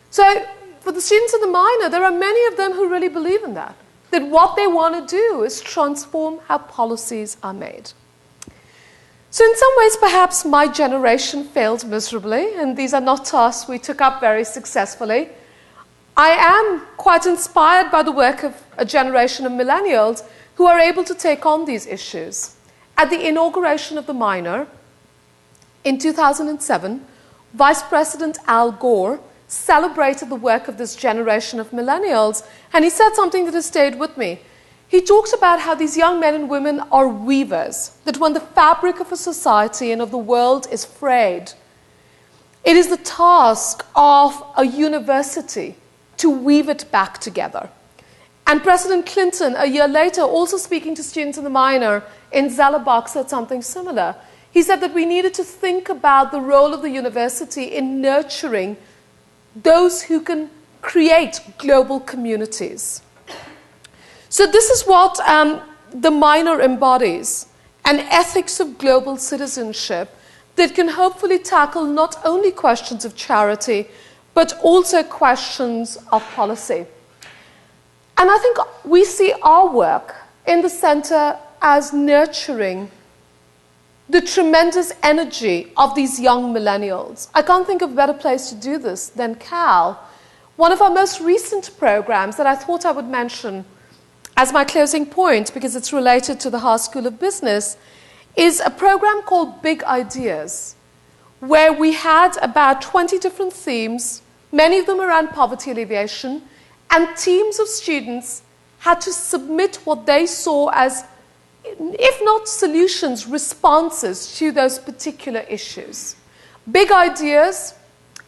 [SPEAKER 2] So for the students in the minor, there are many of them who really believe in that what they want to do is transform how policies are made. So in some ways, perhaps my generation failed miserably, and these are not tasks we took up very successfully. I am quite inspired by the work of a generation of millennials who are able to take on these issues. At the inauguration of the minor in 2007, Vice President Al Gore celebrated the work of this generation of millennials, and he said something that has stayed with me. He talked about how these young men and women are weavers, that when the fabric of a society and of the world is frayed, it is the task of a university to weave it back together. And President Clinton, a year later, also speaking to students in the minor in Zellerbach, said something similar. He said that we needed to think about the role of the university in nurturing those who can create global communities. So this is what the minor embodies, an ethics of global citizenship that can hopefully tackle not only questions of charity, but also questions of policy. And I think we see our work in the center as nurturing the tremendous energy of these young millennials. I can't think of a better place to do this than Cal. One of our most recent programs that I thought I would mention as my closing point, because it's related to the Haas School of Business, is a program called Big Ideas, where we had about 20 different themes, many of them around poverty alleviation, and teams of students had to submit what they saw as, if not solutions, responses to those particular issues. Big Ideas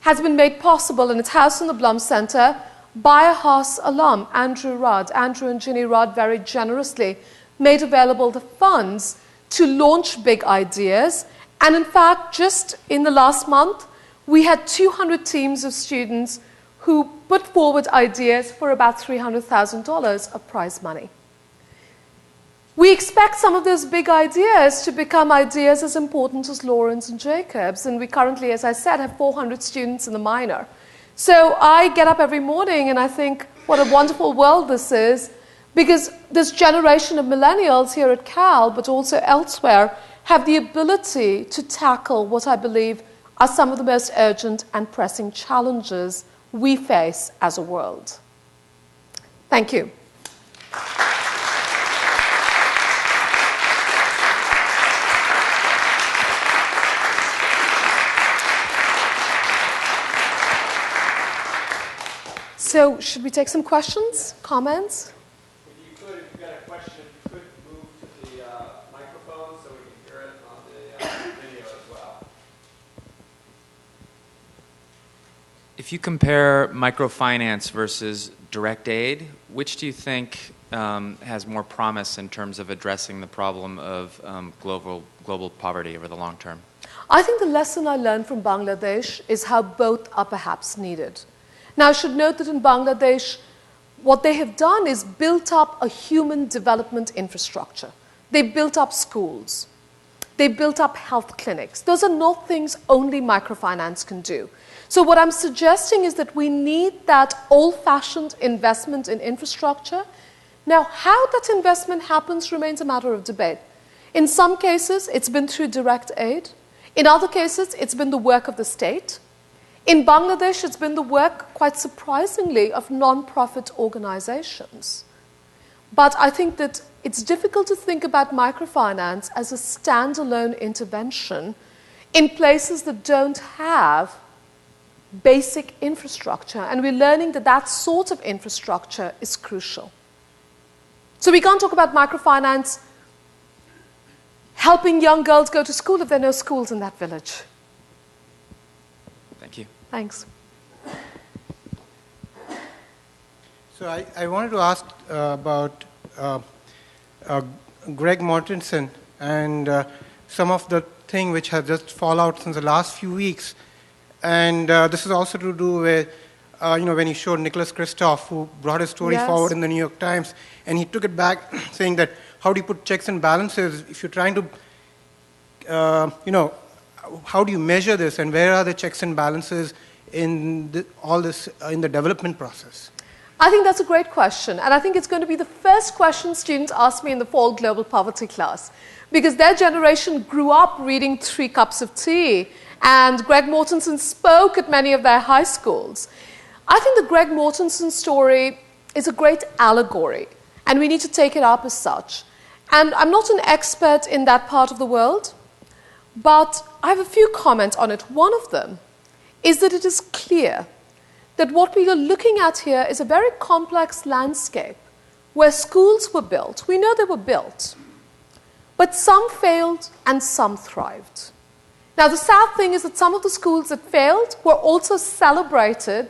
[SPEAKER 2] has been made possible, and it's housed in the Blum Center, by a Haas alum, Andrew Rudd. Andrew and Ginny Rudd very generously made available the funds to launch Big Ideas. And in fact, just in the last month, we had 200 teams of students who put forward ideas for about $300,000 of prize money. We expect some of those big ideas to become ideas as important as Lawrence and Jacobs, and we currently, as I said, have 400 students in the minor. So I get up every morning and I think, what a wonderful world this is, because this generation of millennials here at Cal, but also elsewhere, have the ability to tackle what I believe are some of the most urgent and pressing challenges we face as a world. Thank you. So, should we take some questions, comments?
[SPEAKER 1] If you could, if you've got a question, you could move to the microphone so we can hear it on the video as well.
[SPEAKER 3] If you compare microfinance versus direct aid, which do you think has more promise in terms of addressing the problem of global poverty over the long term?
[SPEAKER 2] I think the lesson I learned from Bangladesh is how both are perhaps needed. Now, I should note that in Bangladesh, what they have done is built up a human development infrastructure. They built up schools. They built up health clinics. Those are not things only microfinance can do. So what I'm suggesting is that we need that old-fashioned investment in infrastructure. Now, how that investment happens remains a matter of debate. In some cases, it's been through direct aid. In other cases, it's been the work of the state. In Bangladesh, it's been the work, quite surprisingly, of non-profit organizations. But I think that it's difficult to think about microfinance as a standalone intervention in places that don't have basic infrastructure. And we're learning that that sort of infrastructure is crucial. So we can't talk about microfinance helping young girls go to school if there are no schools in that village.
[SPEAKER 3] Thank you.
[SPEAKER 2] Thanks.
[SPEAKER 4] So I wanted to ask about Greg Mortensen and some of the thing which has just fallen out since the last few weeks. And this is also to do with, when he showed Nicholas Kristof, who brought his story forward in the New York Times, and he took it back saying that how do you put checks and balances if you're trying to, how do you measure this, and where are the checks and balances in all this in the development process?
[SPEAKER 2] I think that's a great question, and I think it's going to be the first question students ask me in the fall global poverty class, because their generation grew up reading 3 Cups of Tea, and Greg Mortensen spoke at many of their high schools. I think the Greg Mortensen story is a great allegory, and we need to take it up as such. And I'm not an expert in that part of the world, but I have a few comments on it. One of them is that it is clear that what we are looking at here is a very complex landscape where schools were built. We know they were built, but some failed and some thrived. Now, the sad thing is that some of the schools that failed were also celebrated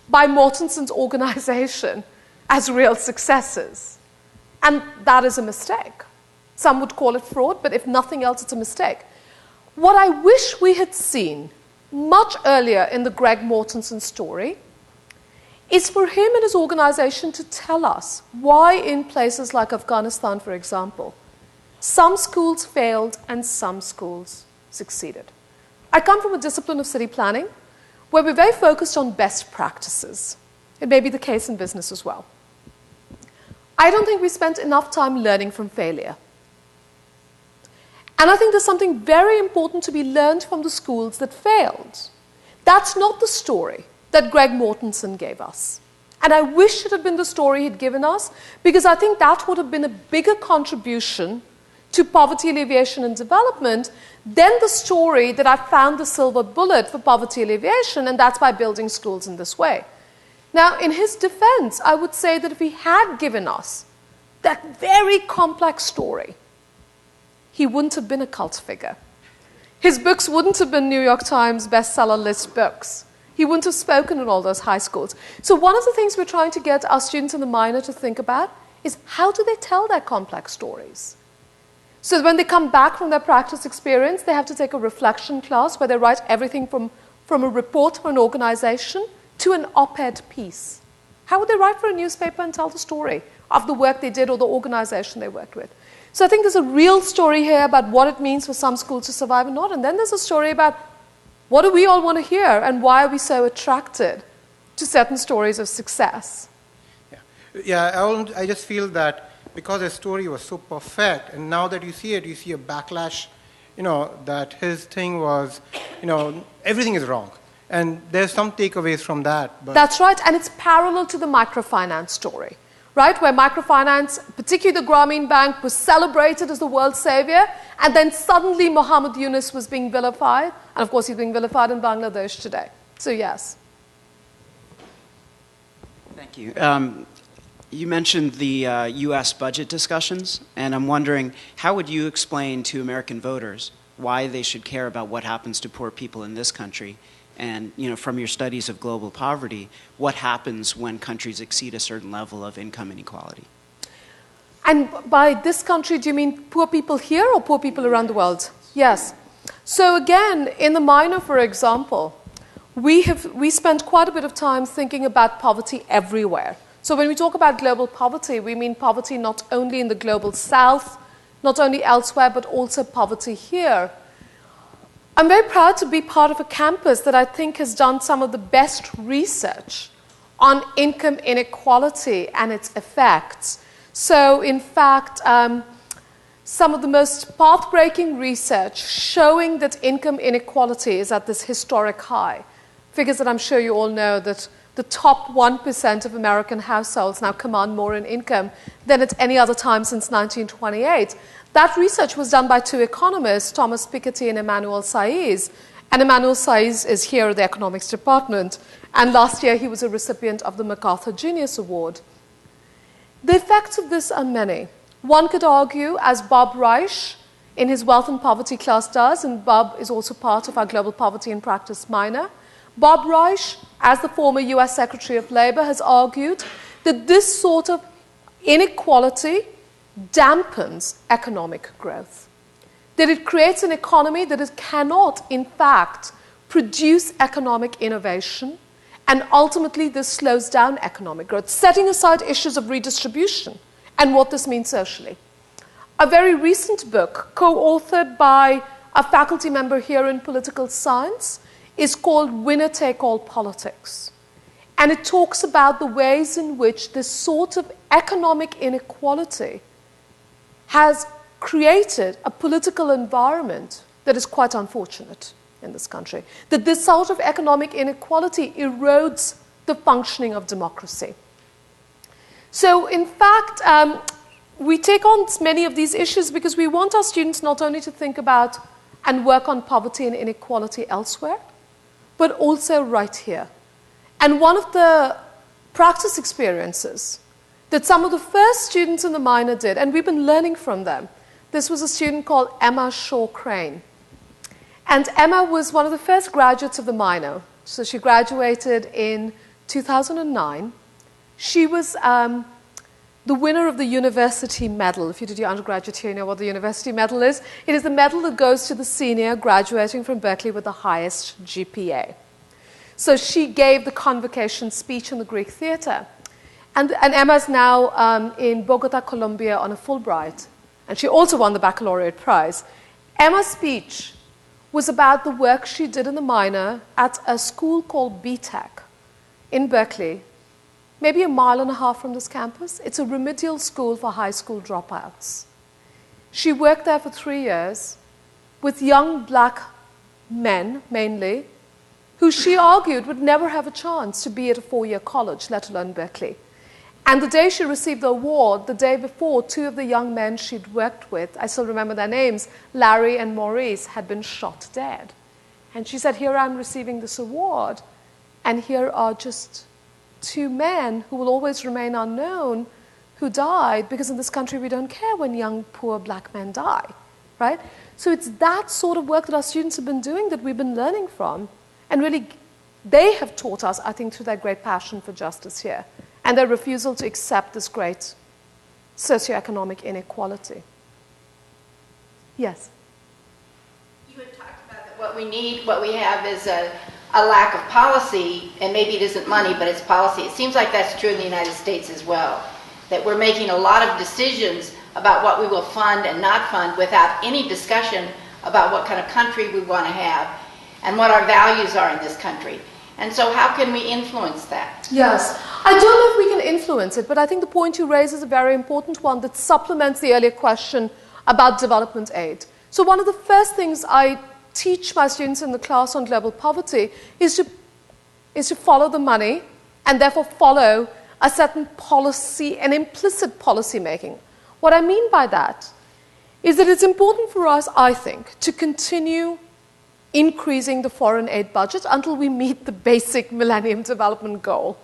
[SPEAKER 2] by Mortensen's organization as real successes. And that is a mistake. Some would call it fraud, but if nothing else, it's a mistake. What I wish we had seen much earlier in the Greg Mortensen story is for him and his organization to tell us why in places like Afghanistan, for example, some schools failed and some schools succeeded. I come from a discipline of city planning where we're very focused on best practices. It may be the case in business as well. I don't think we spent enough time learning from failure. And I think there's something very important to be learned from the schools that failed. That's not the story that Greg Mortensen gave us. And I wish it had been the story he'd given us, because I think that would have been a bigger contribution to poverty alleviation and development than the story that I found the silver bullet for poverty alleviation, and that's by building schools in this way. Now, in his defense, I would say that if he had given us that very complex story, he wouldn't have been a cult figure. His books wouldn't have been New York Times bestseller list books. He wouldn't have spoken in all those high schools. So one of the things we're trying to get our students in the minor to think about is how do they tell their complex stories? So that when they come back from their practice experience, they have to take a reflection class where they write everything from a report for an organization to an op-ed piece. How would they write for a newspaper and tell the story of the work they did or the organization they worked with? So I think there's a real story here about what it means for some schools to survive and not. And then there's a story about what do we all want to hear and why are we so attracted to certain stories of success?
[SPEAKER 4] I just feel that because his story was so perfect, and now that you see it, you see a backlash, that his thing was, everything is wrong. And there's some takeaways from that. But
[SPEAKER 2] that's right, and it's parallel to the microfinance story, right? Where microfinance, particularly the Grameen Bank, was celebrated as the world savior, and then suddenly Muhammad Yunus was being vilified, and of course he's being vilified in Bangladesh today. So yes.
[SPEAKER 5] Thank you. You mentioned the U.S. budget discussions, and I'm wondering, how would you explain to American voters why they should care about what happens to poor people in this country? And from your studies of global poverty, what happens when countries exceed a certain level of income inequality?
[SPEAKER 2] And by this country, do you mean poor people here or poor people around the world? Yes. So again, in the minor, for example, we spent quite a bit of time thinking about poverty everywhere. So when we talk about global poverty, we mean poverty not only in the global south, not only elsewhere, but also poverty here. I'm very proud to be part of a campus that I think has done some of the best research on income inequality and its effects. So in fact, some of the most path-breaking research showing that income inequality is at this historic high. Figures that I'm sure you all know, that the top 1% of American households now command more in income than at any other time since 1928. That research was done by 2 economists, Thomas Piketty and Emmanuel Saiz. And Emmanuel Saiz is here at the economics department. And last year he was a recipient of the MacArthur Genius Award. The effects of this are many. One could argue, as Bob Reich in his Wealth and Poverty class does, and Bob is also part of our Global Poverty in Practice minor. Bob Reich, as the former US Secretary of Labor, has argued that this sort of inequality dampens economic growth, that it creates an economy that it cannot, in fact, produce economic innovation, and ultimately this slows down economic growth, setting aside issues of redistribution and what this means socially. A very recent book, co-authored by a faculty member here in political science, is called Winner Take All Politics. And it talks about the ways in which this sort of economic inequality has created a political environment that is quite unfortunate in this country. That this sort of economic inequality erodes the functioning of democracy. So, in fact, we take on many of these issues because we want our students not only to think about and work on poverty and inequality elsewhere, but also right here. And one of the practice experiences that some of the first students in the minor did, and we've been learning from them, this was a student called Emma Shaw Crane. And Emma was one of the first graduates of the minor. So she graduated in 2009. She was the winner of the University Medal. If you did your undergraduate here, you know what the University Medal is. It is the medal that goes to the senior graduating from Berkeley with the highest GPA. So she gave the convocation speech in the Greek Theater. And Emma's now in Bogota, Colombia on a Fulbright. And she also won the baccalaureate prize. Emma's speech was about the work she did in the minor at a school called BTEC in Berkeley, maybe 1.5 miles from this campus. It's a remedial school for high school dropouts. She worked there for 3 years with young black men, mainly, who she argued would never have a chance to be at a 4-year college, let alone Berkeley. And the day she received the award, the day before, 2 of the young men she'd worked with, I still remember their names, Larry and Maurice, had been shot dead. And she said, here I'm receiving this award, and here are just 2 men who will always remain unknown who died, because in this country we don't care when young, poor black men die, right? So it's that sort of work that our students have been doing that we've been learning from, and really they have taught us, I think, through their great passion for justice here, and their refusal to accept this great socioeconomic inequality. Yes?
[SPEAKER 6] You had talked about that what we need, what we have is a lack of policy, and maybe it isn't money, but it's policy. It seems like that's true in the United States as well, that we're making a lot of decisions about what we will fund and not fund without any discussion about what kind of country we want to have and what our values are in this country. And so how can we influence that?
[SPEAKER 2] Yes. I don't know if we can influence it, but I think the point you raise is a very important one that supplements the earlier question about development aid. So one of the first things I teach my students in the class on global poverty is to follow the money and therefore follow a certain policy, an implicit policy making. What I mean by that is that it's important for us, I think, to continue increasing the foreign aid budget until we meet the basic Millennium Development Goal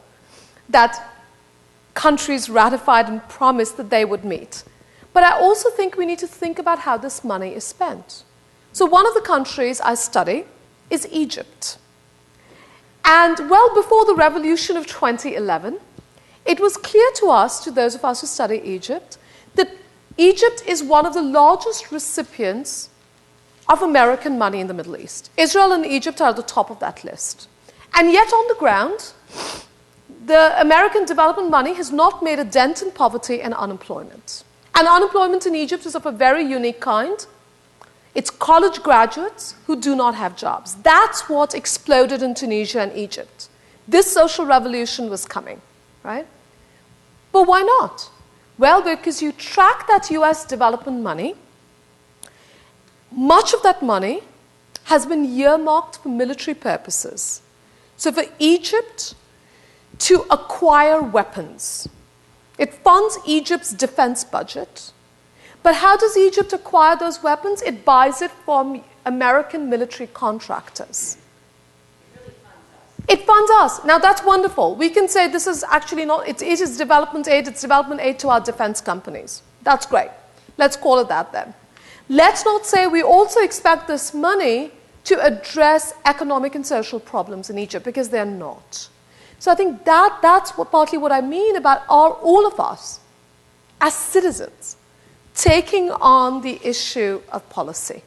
[SPEAKER 2] that countries ratified and promised that they would meet. But I also think we need to think about how this money is spent. So one of the countries I study is Egypt. And well before the revolution of 2011, it was clear to us, to those of us who study Egypt, that Egypt is one of the largest recipients of American money in the Middle East. Israel and Egypt are at the top of that list. And yet on the ground, the American development money has not made a dent in poverty and unemployment. And unemployment in Egypt is of a very unique kind. It's college graduates who do not have jobs. That's what exploded in Tunisia and Egypt. This social revolution was coming, right? But why not? Well, because you track that US development money. Much of that money has been earmarked for military purposes. So for Egypt to acquire weapons, it funds Egypt's defense budget. But how does Egypt acquire those weapons? It buys it from American military contractors. It funds us. Now that's wonderful. We can say this is actually not, it is development aid, it's development aid to our defense companies. That's great. Let's call it that then. Let's not say we also expect this money to address economic and social problems in Egypt, because they're not. So I think that's partly what I mean about all of us as citizens taking on the issue of policy.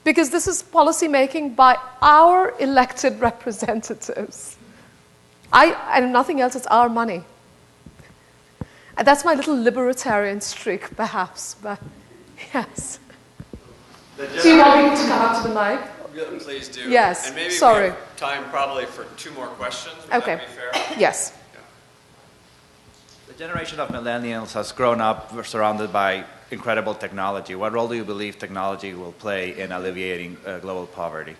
[SPEAKER 2] Because this is policy making by our elected representatives. And nothing else, it's our money. And that's my little libertarian streak, perhaps, but yes. Do you want me to come up to the mic?
[SPEAKER 1] Yeah, please do.
[SPEAKER 2] Yes,
[SPEAKER 1] and maybe
[SPEAKER 2] sorry.
[SPEAKER 1] we have time probably for 2 more questions. Would
[SPEAKER 2] Okay.
[SPEAKER 1] that be fair?
[SPEAKER 2] Yes.
[SPEAKER 7] The generation of millennials has grown up surrounded by incredible technology. What role do you believe technology will play in alleviating global poverty?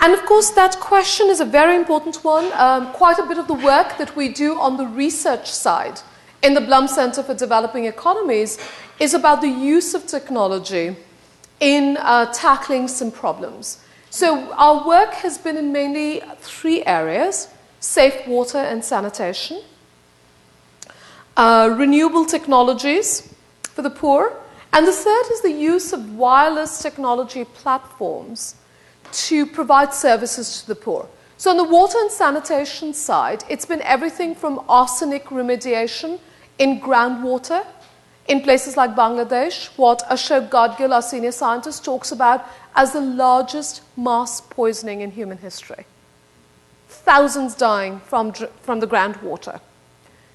[SPEAKER 2] And of course, that question is a very important one. Quite a bit of the work that we do on the research side in the Blum Center for Developing Economies is about the use of technology in tackling some problems. So our work has been in mainly 3 areas: safe water and sanitation, renewable technologies for the poor, and the third is the use of wireless technology platforms to provide services to the poor. So on the water and sanitation side, it's been everything from arsenic remediation in groundwater in places like Bangladesh, what Ashok Gadgil, our senior scientist, talks about as the largest mass poisoning in human history. Thousands dying from the groundwater.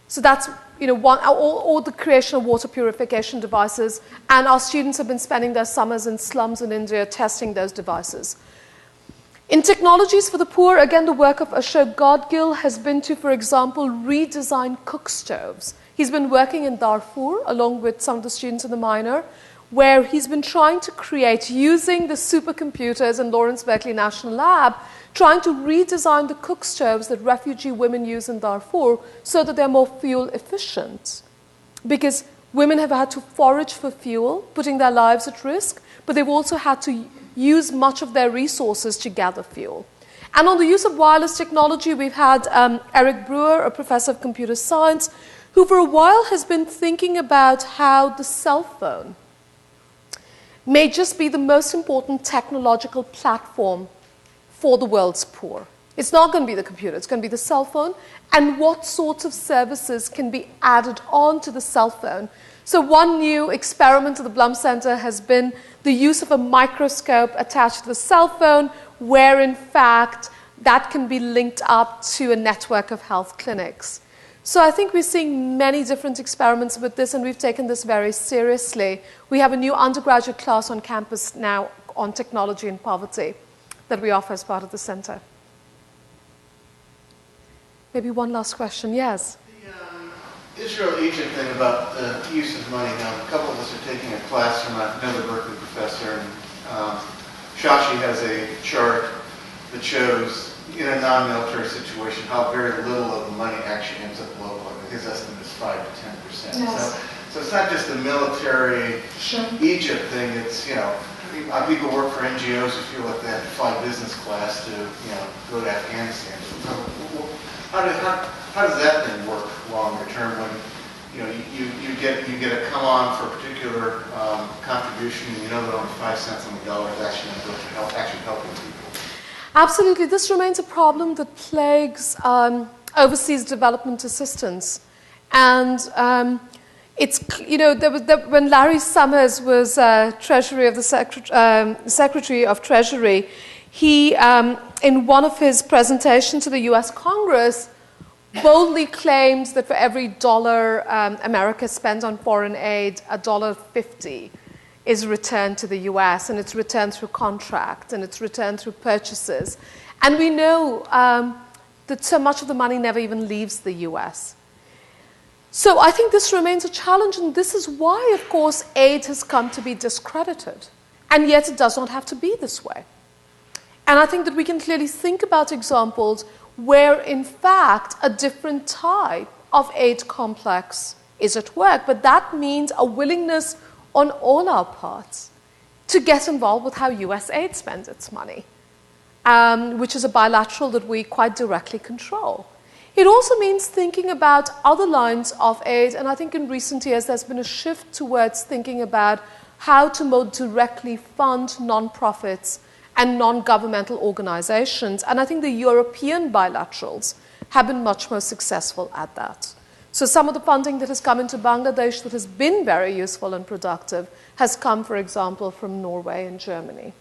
[SPEAKER 2] So that's, one, or the creation of water purification devices, and our students have been spending their summers in slums in India testing those devices. In technologies for the poor, again, the work of Ashok Gadgil has been to, for example, redesign cook stoves. He's been working in Darfur, along with some of the students in the minor, where he's been trying to create, using the supercomputers in Lawrence Berkeley National Lab, trying to redesign the cook stoves that refugee women use in Darfur so that they're more fuel efficient. Because women have had to forage for fuel, putting their lives at risk, but they've also had to use much of their resources to gather fuel. And on the use of wireless technology, we've had Eric Brewer, a professor of computer science, who for a while has been thinking about how the cell phone may just be the most important technological platform for the world's poor. It's not going to be the computer, it's going to be the cell phone, and what sorts of services can be added on to the cell phone. So one new experiment at the Blum Center has been the use of a microscope attached to the cell phone, where in fact that can be linked up to a network of health clinics. So I think we're seeing many different experiments with this, and we've taken this very seriously. We have a new undergraduate class on campus now on technology and poverty that we offer as part of the center. Maybe one last question. Yes?
[SPEAKER 8] The Israel-Egypt thing about the use of money. Now, a couple of us are taking a class from another Berkeley professor, and Shashi has a chart that shows, in a non-military situation, how very little of the money actually ends up locally. His estimate is 5 to 10%.
[SPEAKER 2] Yes.
[SPEAKER 8] So it's not just a military Egypt thing. It's, people work for NGOs who feel like they have to fly business class to, go to Afghanistan. So how does that thing work longer term when, you get a come on for a particular contribution, and that only 5 cents on the dollar is actually going to go to actually helping people?
[SPEAKER 2] Absolutely. This remains a problem that plagues overseas development assistance. And it's, when Larry Summers was Treasury of the Secretary of Treasury, he, in one of his presentations to the US Congress, boldly claimed that for every dollar America spends on foreign aid, $1.50 is returned to the US, and it's returned through contracts, and it's returned through purchases. And we know that so much of the money never even leaves the US. So I think this remains a challenge, and this is why, of course, aid has come to be discredited. And yet it does not have to be this way. And I think that we can clearly think about examples where, in fact, a different type of aid complex is at work. But that means a willingness on all our parts to get involved with how USAID spends its money, which is a bilateral that we quite directly control. It also means thinking about other lines of aid, and I think in recent years there's been a shift towards thinking about how to more directly fund non-profits and non-governmental organizations. And I think the European bilaterals have been much more successful at that. So some of the funding that has come into Bangladesh that has been very useful and productive has come, for example, from Norway and Germany.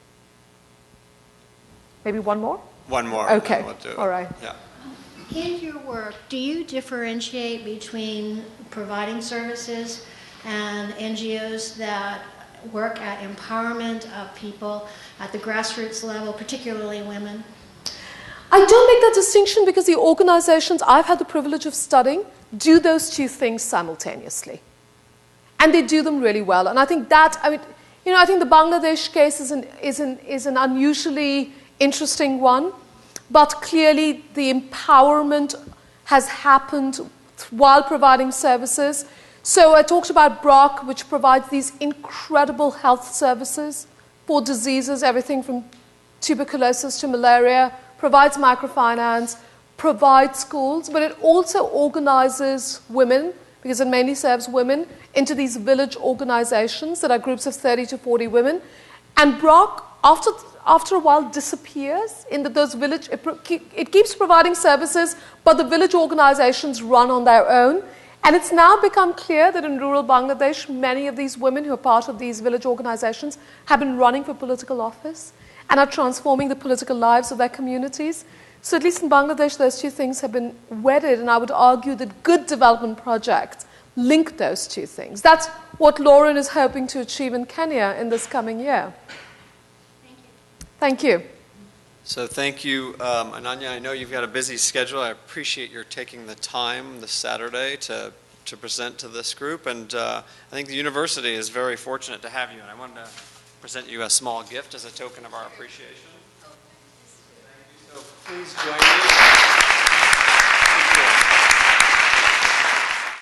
[SPEAKER 2] Maybe one more?
[SPEAKER 1] One more.
[SPEAKER 2] Okay.
[SPEAKER 1] We'll do it.
[SPEAKER 2] All right.
[SPEAKER 1] Yeah.
[SPEAKER 9] In your work, do you differentiate between providing services and NGOs that work at empowerment of people at the grassroots level, particularly women?
[SPEAKER 2] I don't make that distinction because the organizations I've had the privilege of studying do those two things simultaneously. And they do them really well. And I think that, I think the Bangladesh case is an unusually interesting one. But clearly, the empowerment has happened while providing services. So I talked about BROC, which provides these incredible health services for diseases, everything from tuberculosis to malaria, provides microfinance, provides schools, but it also organizes women, because it mainly serves women, into these village organizations that are groups of 30 to 40 women. And BROC, after a while, disappears in those village. It keeps providing services, but the village organizations run on their own. And it's now become clear that in rural Bangladesh, many of these women who are part of these village organizations have been running for political office and are transforming the political lives of their communities. So at least in Bangladesh, those two things have been wedded, and I would argue that good development projects link those two things. That's what Lauren is hoping to achieve in Kenya in this coming year. Thank you.
[SPEAKER 1] So thank you, Ananya. I know you've got a busy schedule. I appreciate your taking the time this Saturday to present to this group. And I think the university is very fortunate to have you. And I wanted to present you a small gift as a token of our appreciation. So please join me.